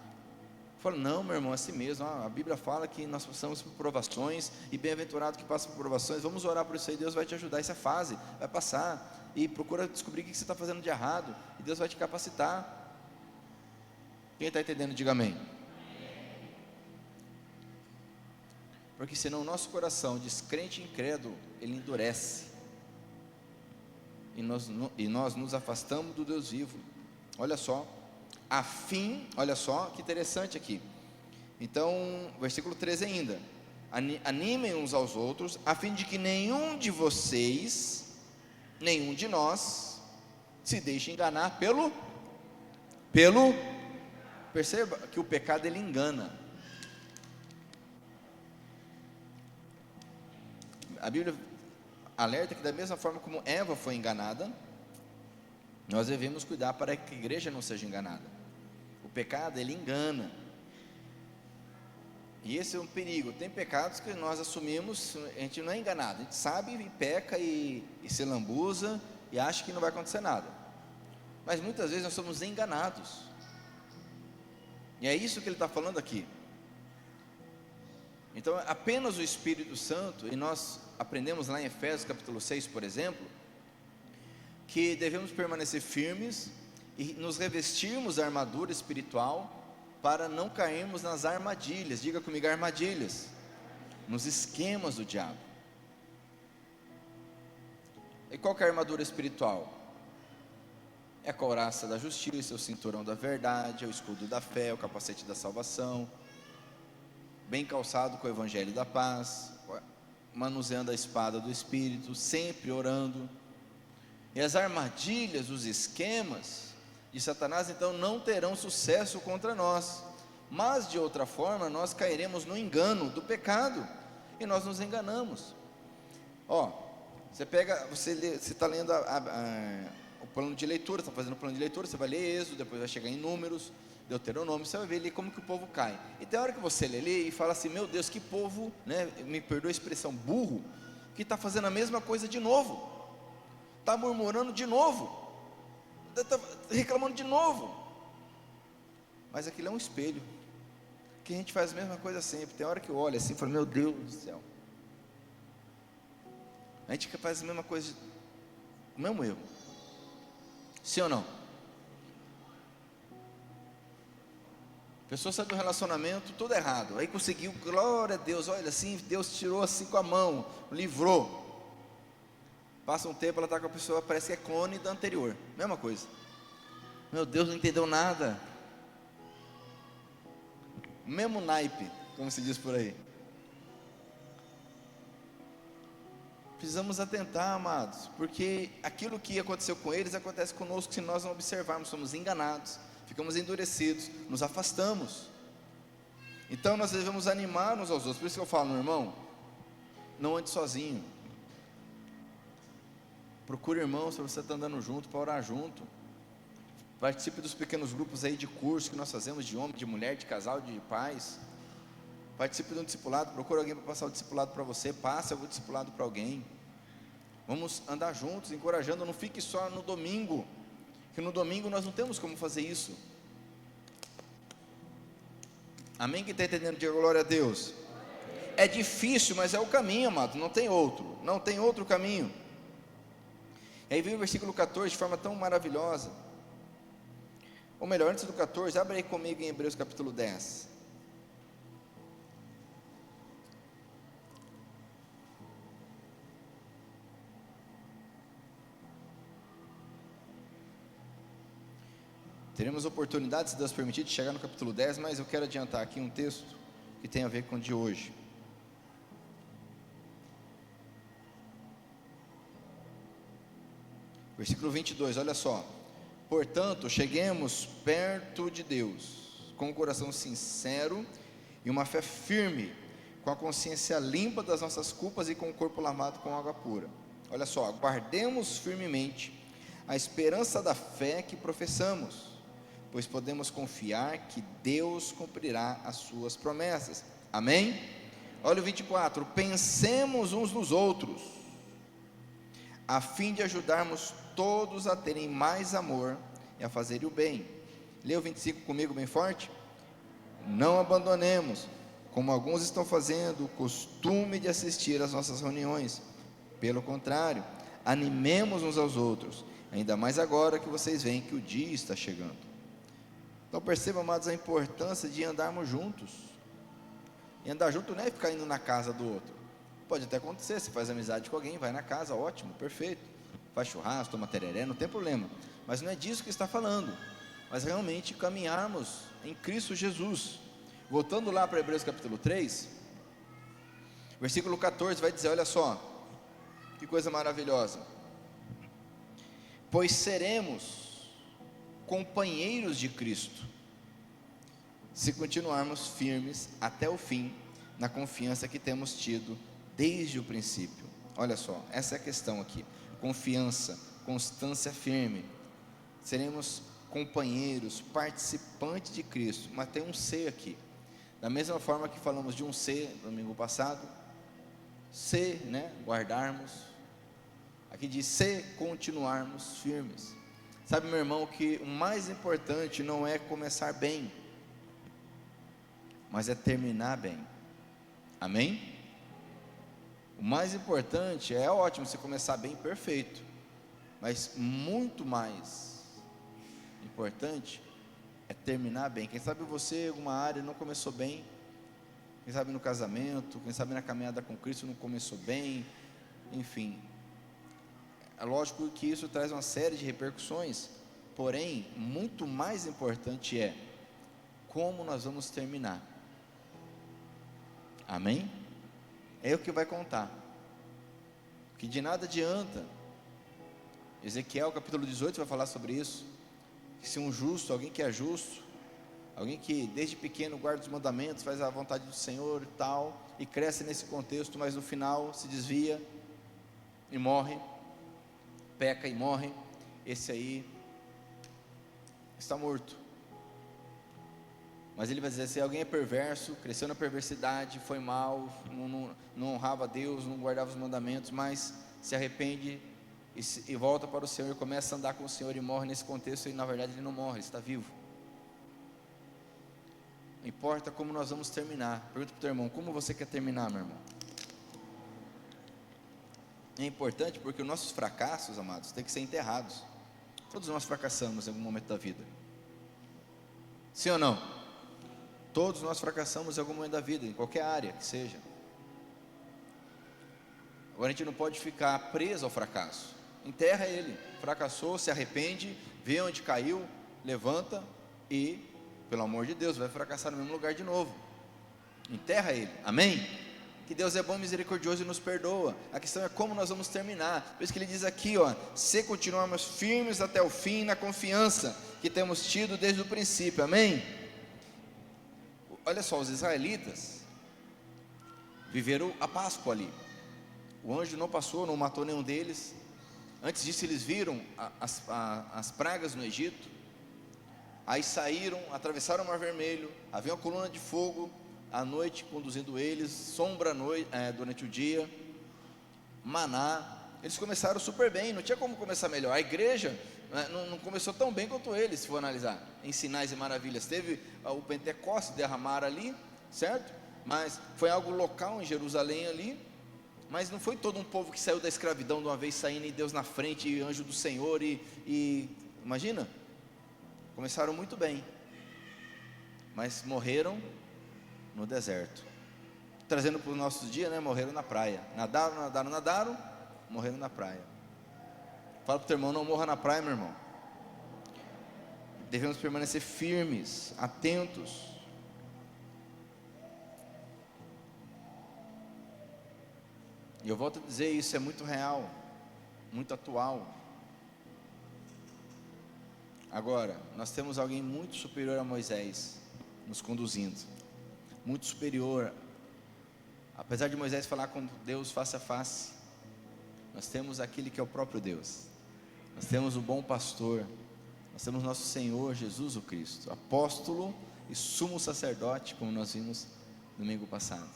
Speaker 1: Falo, não, meu irmão, é assim mesmo, a Bíblia fala que nós passamos por provações, e bem-aventurado que passa por provações. Vamos orar por isso aí, Deus vai te ajudar, essa fase vai passar, e procura descobrir o que você está fazendo de errado, e Deus vai te capacitar. Quem está entendendo, diga amém. Porque senão o nosso coração, descrente e incrédulo, ele endurece, e nós nos afastamos do Deus vivo. Olha só, olha só que interessante aqui. Então, versículo 13 ainda: animem uns aos outros, a fim de que nenhum de vocês, nenhum de nós, se deixe enganar pelo perceba que o pecado ele engana. A Bíblia alerta que da mesma forma como Eva foi enganada, nós devemos cuidar para que a igreja não seja enganada. O pecado ele engana, e esse é um perigo. Tem pecados que nós assumimos, a gente não é enganado, a gente sabe e peca e se lambuza e acha que não vai acontecer nada, mas muitas vezes nós somos enganados, e é isso que ele está falando aqui. Então apenas o Espírito Santo, e nós aprendemos lá em Efésios capítulo 6, por exemplo, que devemos permanecer firmes e nos revestirmos da armadura espiritual, para não cairmos nas armadilhas, diga comigo, armadilhas, nos esquemas do diabo. E qual que é a armadura espiritual? É a couraça da justiça, o cinturão da verdade, é o escudo da fé, o capacete da salvação, bem calçado com o evangelho da paz, manuseando a espada do Espírito, sempre orando. E as armadilhas, os esquemas de Satanás, então, não terão sucesso contra nós, mas de outra forma nós cairemos no engano do pecado, e nós nos enganamos. Você está lendo o plano de leitura, está fazendo o plano de leitura, você vai ler Êxodo, depois vai chegar em Números, Deuteronômio, você vai ver ali como que o povo cai. E tem hora que você lê ali e fala assim: meu Deus, que povo, né, me perdoa a expressão, burro, que está fazendo a mesma coisa de novo, está murmurando de novo, está reclamando de novo. Mas aquilo é um espelho, que a gente faz a mesma coisa sempre. Tem hora que eu olho assim e falo: meu Deus do céu, a gente faz a mesma coisa, o mesmo erro, sim ou não? A pessoa sai do relacionamento tudo errado, aí conseguiu, glória a Deus, olha assim, Deus tirou assim com a mão, livrou. Passa um tempo, ela está com a pessoa, parece que é clone da anterior, mesma coisa. Meu Deus, não entendeu nada, mesmo naipe, como se diz por aí. Precisamos atentar, amados, porque aquilo que aconteceu com eles acontece conosco se nós não observarmos. Somos enganados, ficamos endurecidos, nos afastamos. Então nós devemos animar uns aos outros. Por isso que eu falo, meu irmão, não ande sozinho. Procure irmãos para você estar andando junto, para orar junto. Participe dos pequenos grupos aí de curso que nós fazemos, de homem, de mulher, de casal, de pais. Participe de um discipulado, procure alguém para passar o discipulado para você, passe algum discipulado para alguém. Vamos andar juntos, encorajando, não fique só no domingo, que no domingo nós não temos como fazer isso. Amém? Quem está entendendo? Diga glória a Deus. É difícil, mas é o caminho, amado, não tem outro caminho. E aí vem o versículo 14 de forma tão maravilhosa. Ou melhor, antes do 14, abre aí comigo em Hebreus capítulo 10. Teremos oportunidade, se Deus permitir, de chegar no capítulo 10, mas eu quero adiantar aqui um texto que tem a ver com o de hoje. Versículo 22, olha só. Portanto, cheguemos perto de Deus, com o coração sincero e uma fé firme, com a consciência limpa das nossas culpas e com o corpo lavado com água pura. Olha só, guardemos firmemente a esperança da fé que professamos, pois podemos confiar que Deus cumprirá as suas promessas. Amém? Olha o 24, pensemos uns nos outros, a fim de ajudarmos todos a terem mais amor e a fazerem o bem. Lê o 25 comigo bem forte. Não abandonemos, como alguns estão fazendo, o costume de assistir às nossas reuniões. Pelo contrário, animemos uns aos outros, ainda mais agora que vocês veem que o dia está chegando. Então percebam, amados, a importância de andarmos juntos. E andar junto não é ficar indo na casa do outro. Pode até acontecer, você faz amizade com alguém, vai na casa, ótimo, perfeito, faz churrasco, toma tereré, não tem problema, mas não é disso que está falando, mas realmente caminharmos em Cristo Jesus. Voltando lá para Hebreus capítulo 3, versículo 14, vai dizer, olha só, que coisa maravilhosa, pois seremos companheiros de Cristo, se continuarmos firmes até o fim, na confiança que temos tido desde o princípio. Olha só, essa é a questão aqui, confiança, constância firme, seremos companheiros, participantes de Cristo, mas tem um C aqui, da mesma forma que falamos de um C, domingo passado, C, né, guardarmos, aqui diz C, continuarmos firmes. Sabe, meu irmão, que o mais importante não é começar bem, mas é terminar bem, amém? O mais importante, é ótimo você começar bem, perfeito, mas muito mais importante é terminar bem. Quem sabe você, em alguma área, não começou bem, quem sabe no casamento, quem sabe na caminhada com Cristo não começou bem, enfim, é lógico que isso traz uma série de repercussões, porém, muito mais importante é como nós vamos terminar, amém? É o que vai contar, que de nada adianta. Ezequiel capítulo 18 vai falar sobre isso, que se um justo, alguém que é justo, alguém que desde pequeno guarda os mandamentos, faz a vontade do Senhor e tal, e cresce nesse contexto, mas no final se desvia e morre, peca e morre, esse aí está morto. Mas ele vai dizer, se alguém é perverso, cresceu na perversidade, foi mal, não honrava a Deus, não guardava os mandamentos, mas se arrepende e volta para o Senhor, começa a andar com o Senhor e morre nesse contexto, e na verdade ele não morre, ele está vivo. Não importa como nós vamos terminar. Pergunta para o teu irmão, como você quer terminar, meu irmão? É importante porque os nossos fracassos, amados, têm que ser enterrados. Todos nós fracassamos em algum momento da vida, sim ou não? Todos nós fracassamos em algum momento da vida, em qualquer área que seja. Agora a gente não pode ficar preso ao fracasso, enterra ele, fracassou, se arrepende, vê onde caiu, levanta e, pelo amor de Deus, vai fracassar no mesmo lugar de novo, enterra ele, amém? que Deus é bom e misericordioso e nos perdoa. A questão é como nós vamos terminar. Por isso que ele diz aqui, ó, se continuarmos firmes até o fim, na confiança que temos tido desde o princípio, amém? Olha só, os israelitas viveram a Páscoa ali, o anjo não passou, não matou nenhum deles. Antes disso eles viram as pragas no Egito, aí saíram, atravessaram o Mar Vermelho, havia uma coluna de fogo à noite conduzindo eles, sombra à noite, durante o dia, maná. Eles começaram super bem, não tinha como começar melhor. A igreja não começou tão bem quanto eles, se for analisar, em sinais e maravilhas. Teve o Pentecostes, derramaram ali, certo? Mas foi algo local em Jerusalém ali, mas não foi todo um povo que saiu da escravidão de uma vez, saindo e Deus na frente, e anjo do Senhor, imagina, começaram muito bem, mas morreram no deserto. Trazendo para os nossos dias, né? Morreram na praia, nadaram, morreram na praia. Fala para o teu irmão, não morra na praia, meu irmão. Devemos permanecer firmes, atentos. E eu volto a dizer, isso é muito real, muito atual. Agora, nós temos alguém muito superior a Moisés nos conduzindo, muito superior. Apesar de Moisés falar com Deus face a face, nós temos aquele que é o próprio Deus. Nós temos o bom pastor, nós temos nosso Senhor Jesus o Cristo, apóstolo e sumo sacerdote, como nós vimos no domingo passado.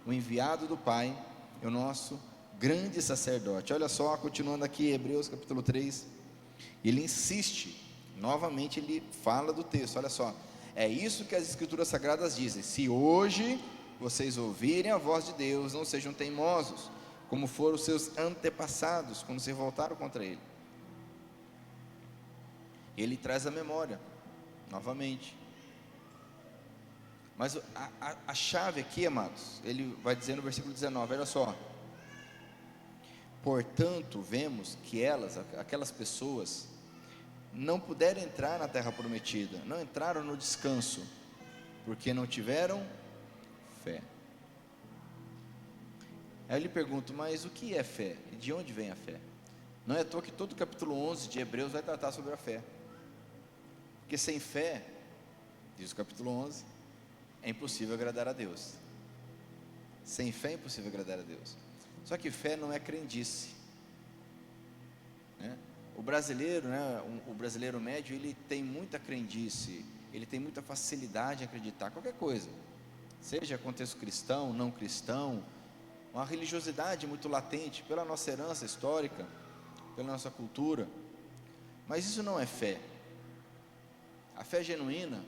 Speaker 1: O enviado do Pai é o nosso grande sacerdote. Olha só, continuando aqui, Hebreus capítulo 3, ele insiste, novamente ele fala do texto, olha só, é isso que as escrituras sagradas dizem: se hoje vocês ouvirem a voz de Deus, não sejam teimosos, como foram os seus antepassados, quando se voltaram contra ele. Ele traz a memória, novamente. Mas a chave aqui, amados, ele vai dizer no versículo 19, olha só: portanto, vemos que aquelas pessoas, não puderam entrar na terra prometida, não entraram no descanso, porque não tiveram fé. Aí eu lhe pergunto, mas o que é fé? E de onde vem a fé? Não é à toa que todo o capítulo 11 de Hebreus vai tratar sobre a fé, porque sem fé, diz o capítulo 11, é impossível agradar a Deus. Sem fé é impossível agradar a Deus. Só que fé não é crendice, né? O brasileiro, né, o brasileiro médio, ele tem muita crendice, ele tem muita facilidade em acreditar qualquer coisa, seja contexto cristão, não cristão, uma religiosidade muito latente pela nossa herança histórica, pela nossa cultura. Mas isso não é fé. A fé genuína,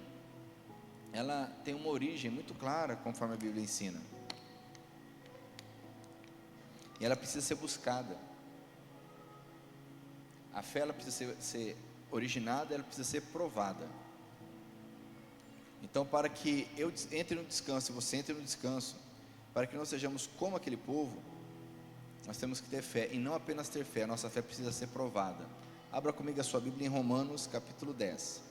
Speaker 1: ela tem uma origem muito clara, conforme a Bíblia ensina, e ela precisa ser buscada. A fé, ela precisa ser originada, ela precisa ser provada. Então, para que eu entre no descanso e você entre no descanso, para que nós sejamos como aquele povo, nós temos que ter fé, e não apenas ter fé, a nossa fé precisa ser provada. Abra comigo a sua Bíblia em Romanos capítulo 10.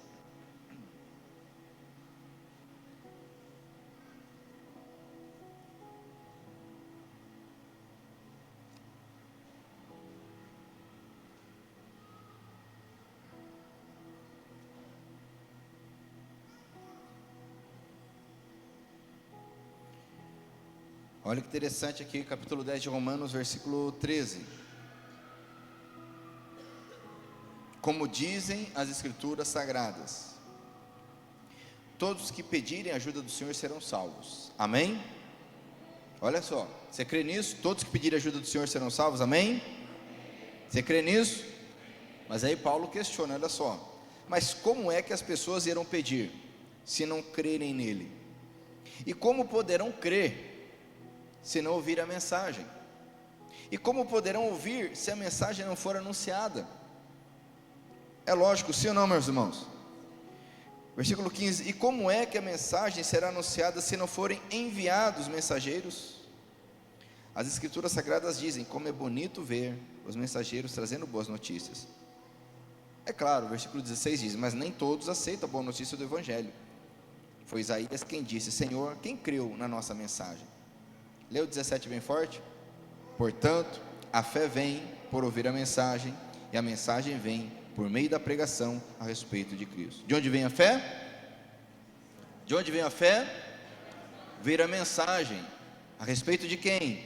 Speaker 1: Olha que interessante aqui, capítulo 10 de Romanos, versículo 13. Como dizem as escrituras sagradas, todos que pedirem a ajuda do Senhor serão salvos. Amém? Olha só, você crê nisso? Todos que pedirem ajuda do Senhor serão salvos, amém? Você crê nisso? Mas aí Paulo questiona, olha só, mas como é que as pessoas irão pedir, se não crerem nele? E como poderão crer, se não ouvir a mensagem? E como poderão ouvir, se a mensagem não for anunciada? É lógico, sim ou não, meus irmãos? Versículo 15, e como é que a mensagem será anunciada, se não forem enviados mensageiros? As escrituras sagradas dizem, como é bonito ver os mensageiros trazendo boas notícias. É claro, o versículo 16 diz, mas nem todos aceitam a boa notícia do Evangelho. Foi Isaías quem disse, Senhor, quem creu na nossa mensagem? Lê o 17 bem forte. Portanto, a fé vem por ouvir a mensagem, e a mensagem vem por meio da pregação a respeito de Cristo. De onde vem a fé? De onde vem a fé? Vir a mensagem. A respeito de quem?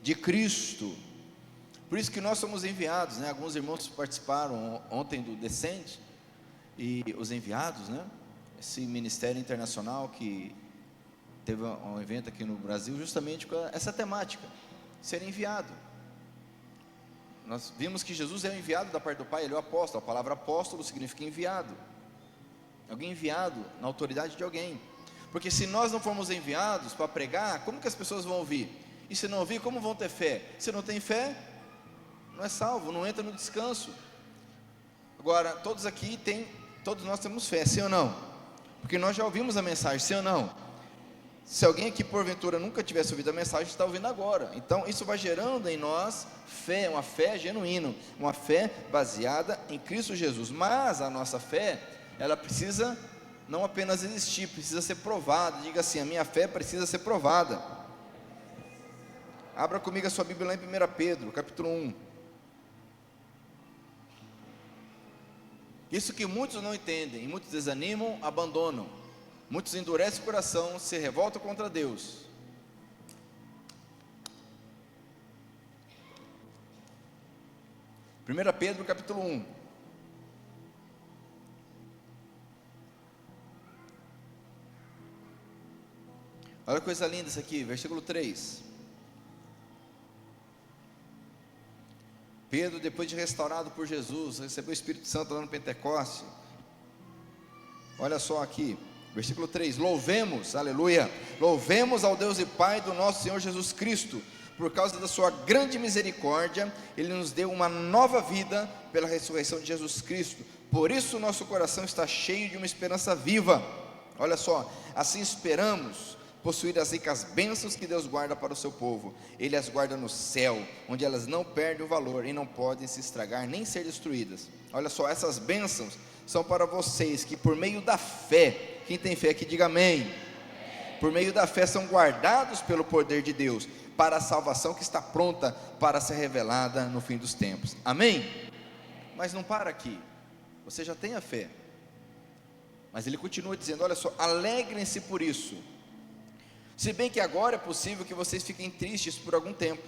Speaker 1: De Cristo. Por isso que nós somos enviados, né? Alguns irmãos participaram ontem do Descende, e os enviados, né? Esse ministério internacional que teve um evento aqui no Brasil, justamente com essa temática, ser enviado. Nós vimos que Jesus é o enviado da parte do Pai, ele é o apóstolo. A palavra apóstolo significa enviado, alguém enviado na autoridade de alguém. Porque se nós não formos enviados para pregar, como que as pessoas vão ouvir? E se não ouvir, como vão ter fé? Se não tem fé, não é salvo, não entra no descanso. Agora, todos nós temos fé, sim ou não? Porque nós já ouvimos a mensagem, sim ou não? Se alguém aqui porventura nunca tivesse ouvido a mensagem, está ouvindo agora. Então isso vai gerando em nós fé, uma fé genuína, uma fé baseada em Cristo Jesus. Mas a nossa fé, ela precisa não apenas existir, precisa ser provada. Diga assim: a minha fé precisa ser provada. Abra comigo a sua Bíblia lá em 1 Pedro, capítulo 1. Isso que muitos não entendem, muitos desanimam, abandonam. Muitos endurecem o coração, se revoltam contra Deus. Primeira Pedro capítulo 1. Olha que coisa linda isso aqui, versículo 3. Pedro, depois de restaurado por Jesus, recebeu o Espírito Santo lá no Pentecoste. Olha só aqui, versículo 3: louvemos, aleluia, louvemos ao Deus e Pai do nosso Senhor Jesus Cristo. Por causa da sua grande misericórdia, Ele nos deu uma nova vida pela ressurreição de Jesus Cristo. Por isso nosso coração está cheio de uma esperança viva. Olha só, assim esperamos possuir as ricas bênçãos que Deus guarda para o seu povo. Ele as guarda no céu, onde elas não perdem o valor e não podem se estragar nem ser destruídas. Olha só, essas bênçãos são para vocês que por meio da fé, quem tem fé aqui diga amém. Por meio da fé são guardados pelo poder de Deus para a salvação que está pronta para ser revelada no fim dos tempos. Amém? Mas não para aqui, você já tem a fé, mas ele continua dizendo: olha só, alegrem-se por isso, se bem que agora é possível que vocês fiquem tristes por algum tempo,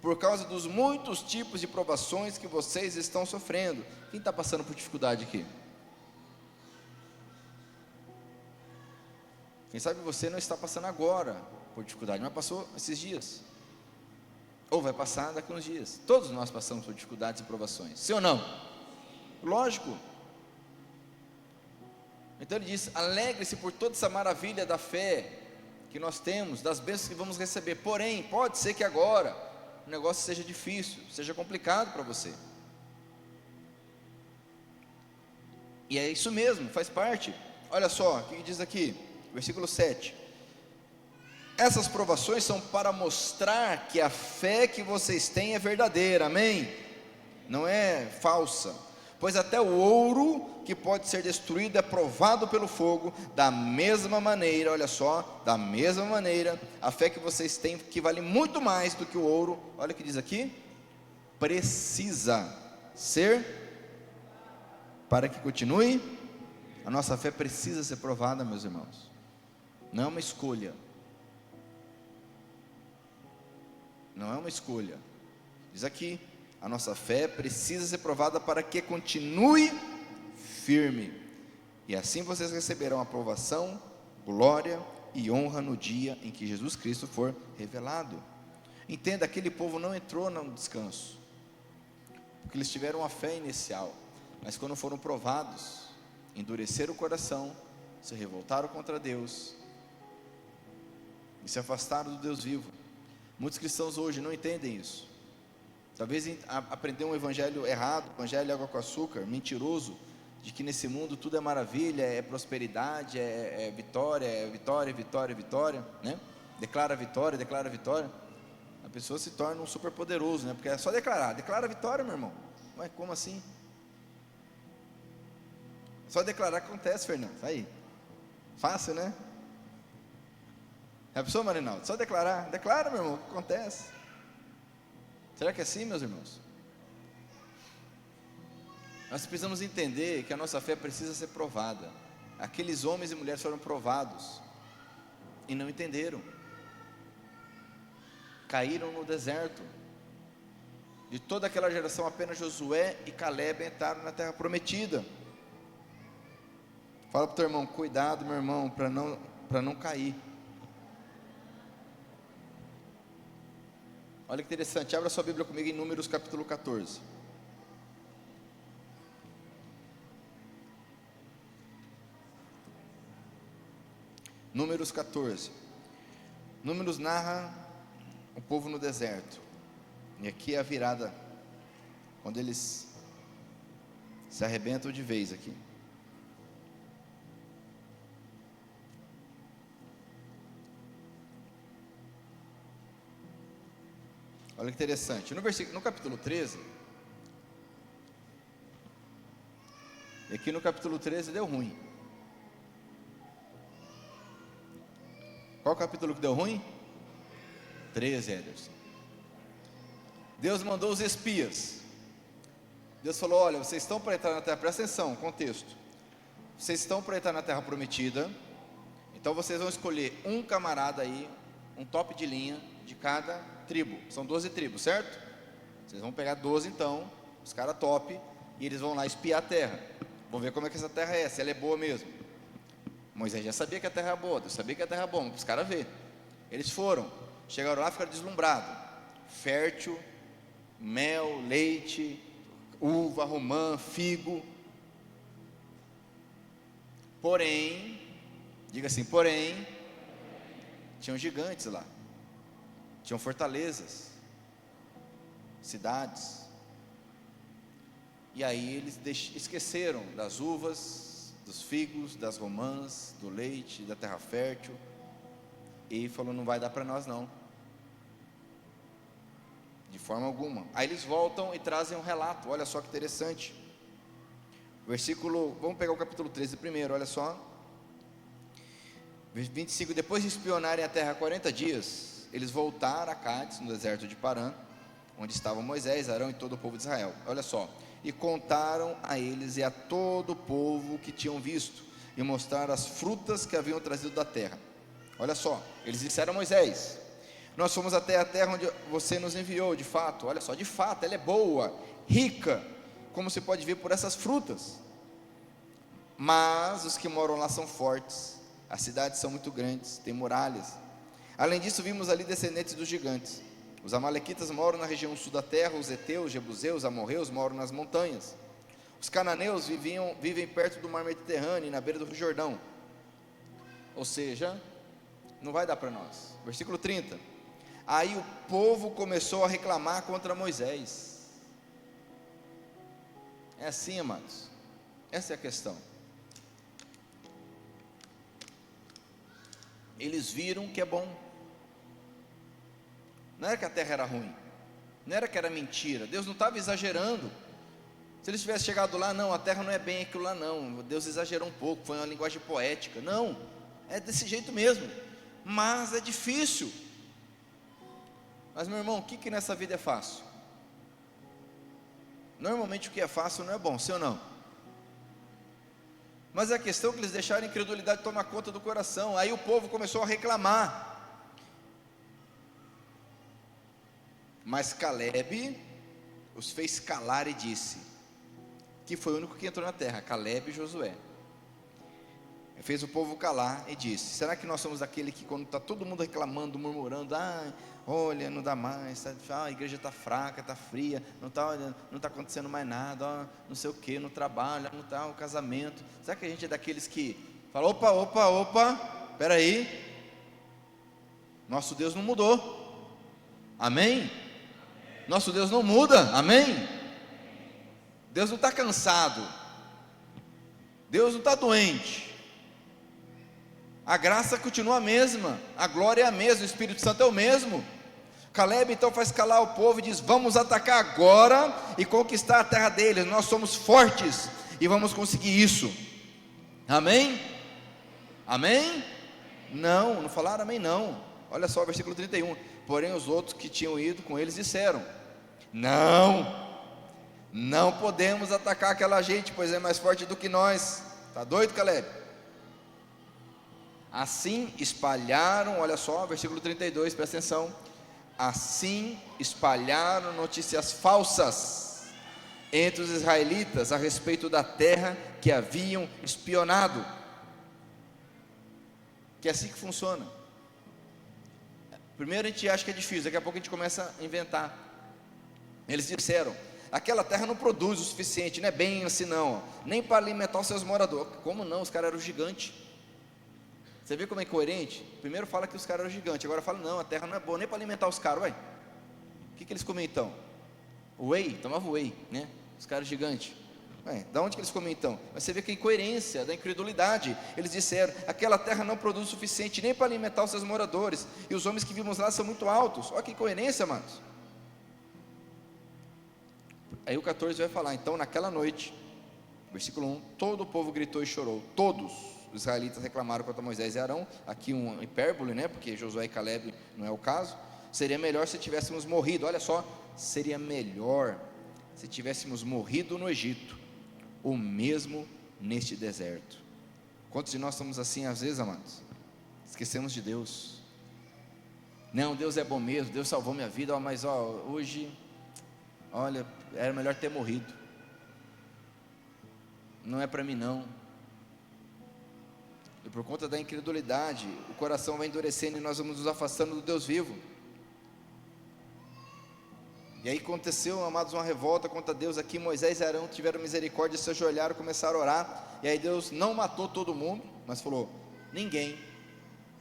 Speaker 1: por causa dos muitos tipos de provações que vocês estão sofrendo. Quem está passando por dificuldade aqui? Quem sabe você não está passando agora por dificuldade, mas passou esses dias, ou vai passar daqui a uns dias. Todos nós passamos por dificuldades e provações, sim ou não? Lógico. Então ele diz: alegre-se por toda essa maravilha da fé que nós temos, das bênçãos que vamos receber. Porém, pode ser que agora o negócio seja difícil, seja complicado para você. E é isso mesmo, faz parte. Olha só, o que diz aqui, versículo 7. Essas provações são para mostrar que a fé que vocês têm é verdadeira, amém? Não é falsa. Pois até o ouro que pode ser destruído é provado pelo fogo. Da mesma maneira, olha só, da mesma maneira, a fé que vocês têm, que vale muito mais do que o ouro, olha o que diz aqui, precisa ser, para que continue, a nossa fé precisa ser provada, meus irmãos. Não é uma escolha. Não é uma escolha. Diz aqui: a nossa fé precisa ser provada para que continue firme, e assim vocês receberão aprovação, glória e honra no dia em que Jesus Cristo for revelado. Entenda, aquele povo não entrou no descanso, porque eles tiveram a fé inicial, mas quando foram provados, endureceram o coração, se revoltaram contra Deus, e se afastaram do Deus vivo. Muitos cristãos hoje não entendem isso. Talvez aprender um evangelho errado, evangelho água com açúcar, mentiroso, de que nesse mundo tudo é maravilha, é prosperidade, é vitória, vitória, vitória, né? Declara a vitória. A pessoa se torna um super poderoso, né? Porque é só declara a vitória, meu irmão. Mas como assim? Só declarar que acontece, Fernando. Aí, fácil, né? A pessoa, Marinaldo, só declarar. Declara, meu irmão, o que acontece? Será que é assim, meus irmãos? Nós precisamos entender que a nossa fé precisa ser provada. Aqueles homens e mulheres foram provados e não entenderam. Caíram no deserto. De toda aquela geração, apenas Josué e Caleb entraram na terra prometida. Fala para o teu irmão, cuidado, meu irmão, para não cair. Olha que interessante, abra sua Bíblia comigo em Números capítulo 14. Números 14. Números narra o povo no deserto. E aqui é a virada, quando eles se arrebentam de vez aqui. Olha que interessante, no capítulo 13, e aqui no capítulo 13 deu ruim. Qual capítulo que deu ruim? 13, Ederson. Deus mandou os espias. Deus falou, olha, vocês estão para entrar na terra, presta atenção, contexto. Vocês estão para entrar na terra prometida, então vocês vão escolher um camarada aí, um top de linha, de cada tribo, são 12 tribos, certo? Vocês vão pegar 12 então, os caras top, e eles vão lá espiar a terra, vão ver como é que essa terra é, se ela é boa mesmo. Moisés já sabia que a terra era boa, Deus sabia que a terra era boa, para os caras verem. Eles foram, chegaram lá, ficaram deslumbrados, fértil, mel, leite, uva, romã, figo. Porém, diga assim, porém, tinham gigantes lá, tinham fortalezas, cidades, e aí eles esqueceram das uvas, dos figos, das romãs, do leite, da terra fértil, e falou, não vai dar para nós não, de forma alguma. Aí eles voltam e trazem um relato, olha só que interessante, versículo, vamos pegar o capítulo 13 primeiro, olha só, 25, depois de espionarem a terra 40 dias, eles voltaram a Cádiz, no deserto de Parã, onde estavam Moisés, Arão e todo o povo de Israel, olha só, e contaram a eles e a todo o povo que tinham visto, e mostraram as frutas que haviam trazido da terra. Olha só, eles disseram a Moisés, nós fomos até a terra onde você nos enviou, de fato, olha só, de fato, ela é boa, rica, como se pode ver por essas frutas, mas os que moram lá são fortes, as cidades são muito grandes, têm muralhas. Além disso, vimos ali descendentes dos gigantes. Os amalequitas moram na região sul da terra, os heteus, jebuseus, amorreus moram nas montanhas. Os cananeus vivem perto do mar Mediterrâneo, na beira do Rio Jordão. Ou seja, não vai dar para nós. Versículo 30. Aí o povo começou a reclamar contra Moisés. É assim, amados. Essa é a questão. Eles viram que é bom. Não era que a terra era ruim, não era que era mentira, Deus não estava exagerando. Se eles tivessem chegado lá, não, a terra não é bem aquilo lá não, Deus exagerou um pouco, foi uma linguagem poética. Não, é desse jeito mesmo, mas é difícil. Mas meu irmão, o que nessa vida é fácil? Normalmente o que é fácil não é bom, sim ou não? Mas a questão é que eles deixaram a incredulidade tomar conta do coração. Aí o povo começou a reclamar. Mas Caleb os fez calar e disse, que foi o único que entrou na terra, Caleb e Josué. Fez o povo calar e disse, será que nós somos aquele que quando está todo mundo reclamando, murmurando, olha, não dá mais, a igreja está fraca, está fria, não está acontecendo mais nada, não sei o que, no trabalho, não está o casamento, será que a gente é daqueles que fala, opa, espera aí, nosso Deus não mudou, amém? Nosso Deus não muda, amém? Deus não está cansado, Deus não está doente, a graça continua a mesma, a glória é a mesma, o Espírito Santo é o mesmo. Caleb então faz calar o povo e diz, vamos atacar agora e conquistar a terra deles, nós somos fortes e vamos conseguir isso, amém? Amém? Não falaram amém não. Olha só o versículo 31. Porém os outros que tinham ido com eles disseram: não podemos atacar aquela gente, pois é mais forte do que nós. Está doido, Caleb? Assim espalharam, olha só, versículo 32, presta atenção. Assim espalharam notícias falsas entre os israelitas a respeito da terra que haviam espionado. Que é assim que funciona. Primeiro a gente acha que é difícil, daqui a pouco a gente começa a inventar. Eles disseram: aquela terra não produz o suficiente, não é bem assim não, nem para alimentar os seus moradores. Como não? Os caras eram gigantes. Você vê como é coerente? Primeiro fala que os caras eram gigantes, agora fala: não, a terra não é boa nem para alimentar os caras. Ué, o que eles comem então? Whey, tomava whey, né? Os caras gigantes. Ué, da onde que eles comem então? Mas você vê que a incoerência, da incredulidade. Eles disseram: aquela terra não produz o suficiente nem para alimentar os seus moradores, e os homens que vivemos lá são muito altos. Olha que incoerência, amados. Aí o 14 vai falar: então naquela noite, versículo 1, todo o povo gritou e chorou. Todos os israelitas reclamaram contra Moisés e Arão. Aqui um hipérbole, né? Porque Josué e Caleb não é o caso. Seria melhor se tivéssemos morrido. Olha só, seria melhor se tivéssemos morrido no Egito, ou mesmo neste deserto. Quantos de nós somos assim às vezes, amados? Esquecemos de Deus. Não, Deus é bom mesmo, Deus salvou minha vida, mas hoje, olha, era melhor ter morrido. Não é para mim não. E por conta da incredulidade, o coração vai endurecendo e nós vamos nos afastando do Deus vivo. E aí aconteceu, amados, uma revolta contra Deus aqui. Moisés e Arão tiveram misericórdia, se ajoelharam, começaram a orar. E aí Deus não matou todo mundo, mas falou: ninguém,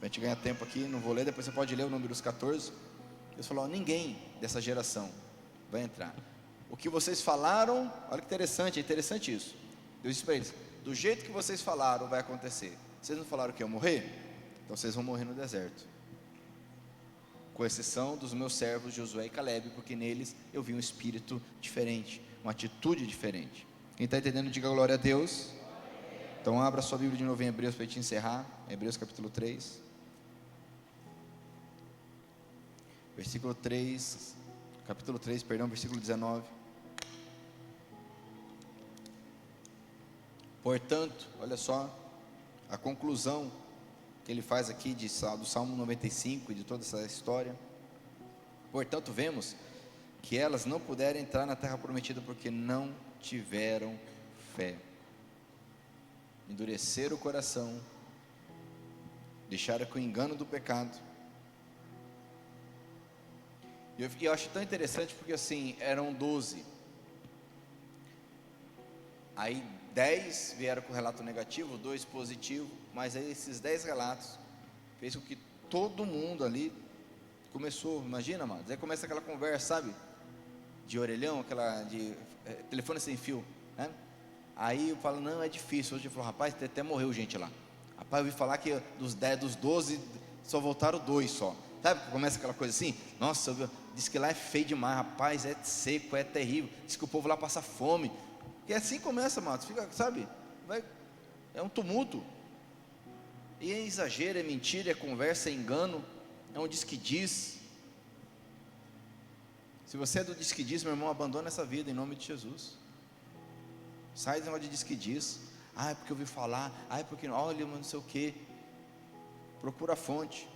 Speaker 1: para a gente ganhar tempo aqui, não vou ler, depois você pode ler o Números 14. Deus falou: ninguém dessa geração vai entrar. O que vocês falaram, olha que interessante, é interessante isso. Deus disse para eles: do jeito que vocês falaram vai acontecer. Vocês não falaram que iam morrer? Então vocês vão morrer no deserto, com exceção dos meus servos Josué e Caleb, porque neles eu vi um espírito diferente, uma atitude diferente. Quem está entendendo, diga glória a Deus. Então abra sua Bíblia de novo em Hebreus para a gente encerrar. Hebreus capítulo 3, versículo 3, capítulo 3, perdão, versículo 19. Portanto, olha só a conclusão que ele faz aqui do Salmo 95 e de toda essa história. Portanto, vemos que elas não puderam entrar na terra prometida porque não tiveram fé. Endureceram o coração, deixaram com o engano do pecado. E eu acho tão interessante porque assim, eram 12. Aí 10 vieram com relato negativo, 2 positivo, mas aí esses 10 relatos fez com que todo mundo ali começou, imagina, amados, aí começa aquela conversa, sabe, de orelhão, aquela de telefone sem fio, né? Aí eu falo: não, é difícil. Hoje eu falo: rapaz, até morreu gente lá. Rapaz, eu ouvi falar que dos 10, dos 12, só voltaram 2 só. Sabe, começa aquela coisa assim: nossa, diz que lá é feio demais, rapaz, é seco, é terrível, diz que o povo lá passa fome. E assim começa, amados, fica, sabe, é um tumulto. E é exagero, é mentira, é conversa, é engano, é um diz que diz. Se você é do diz que diz, meu irmão, abandona essa vida em nome de Jesus. Sai de onde diz que diz. É porque eu ouvi falar, é porque, olha, não sei o que. Procura a fonte,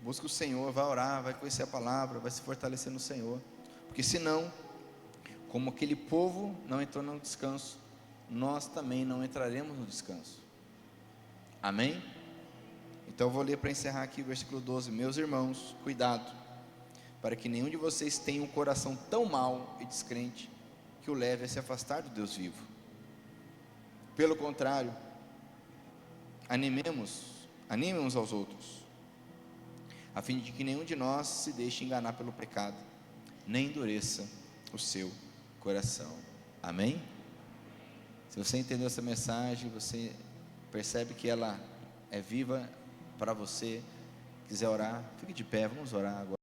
Speaker 1: busca o Senhor, vai orar, vai conhecer a palavra, vai se fortalecer no Senhor. Porque senão, como aquele povo não entrou no descanso, nós também não entraremos no descanso. Amém? Então eu vou ler para encerrar aqui o versículo 12. Meus irmãos, cuidado, para que nenhum de vocês tenha um coração tão mau e descrente, que o leve a se afastar do Deus vivo. Pelo contrário, animemos aos outros, a fim de que nenhum de nós se deixe enganar pelo pecado, nem endureça o seu coração. Amém? Se você entendeu essa mensagem, você percebe que ela é viva para você, quiser orar, fique de pé, vamos orar agora.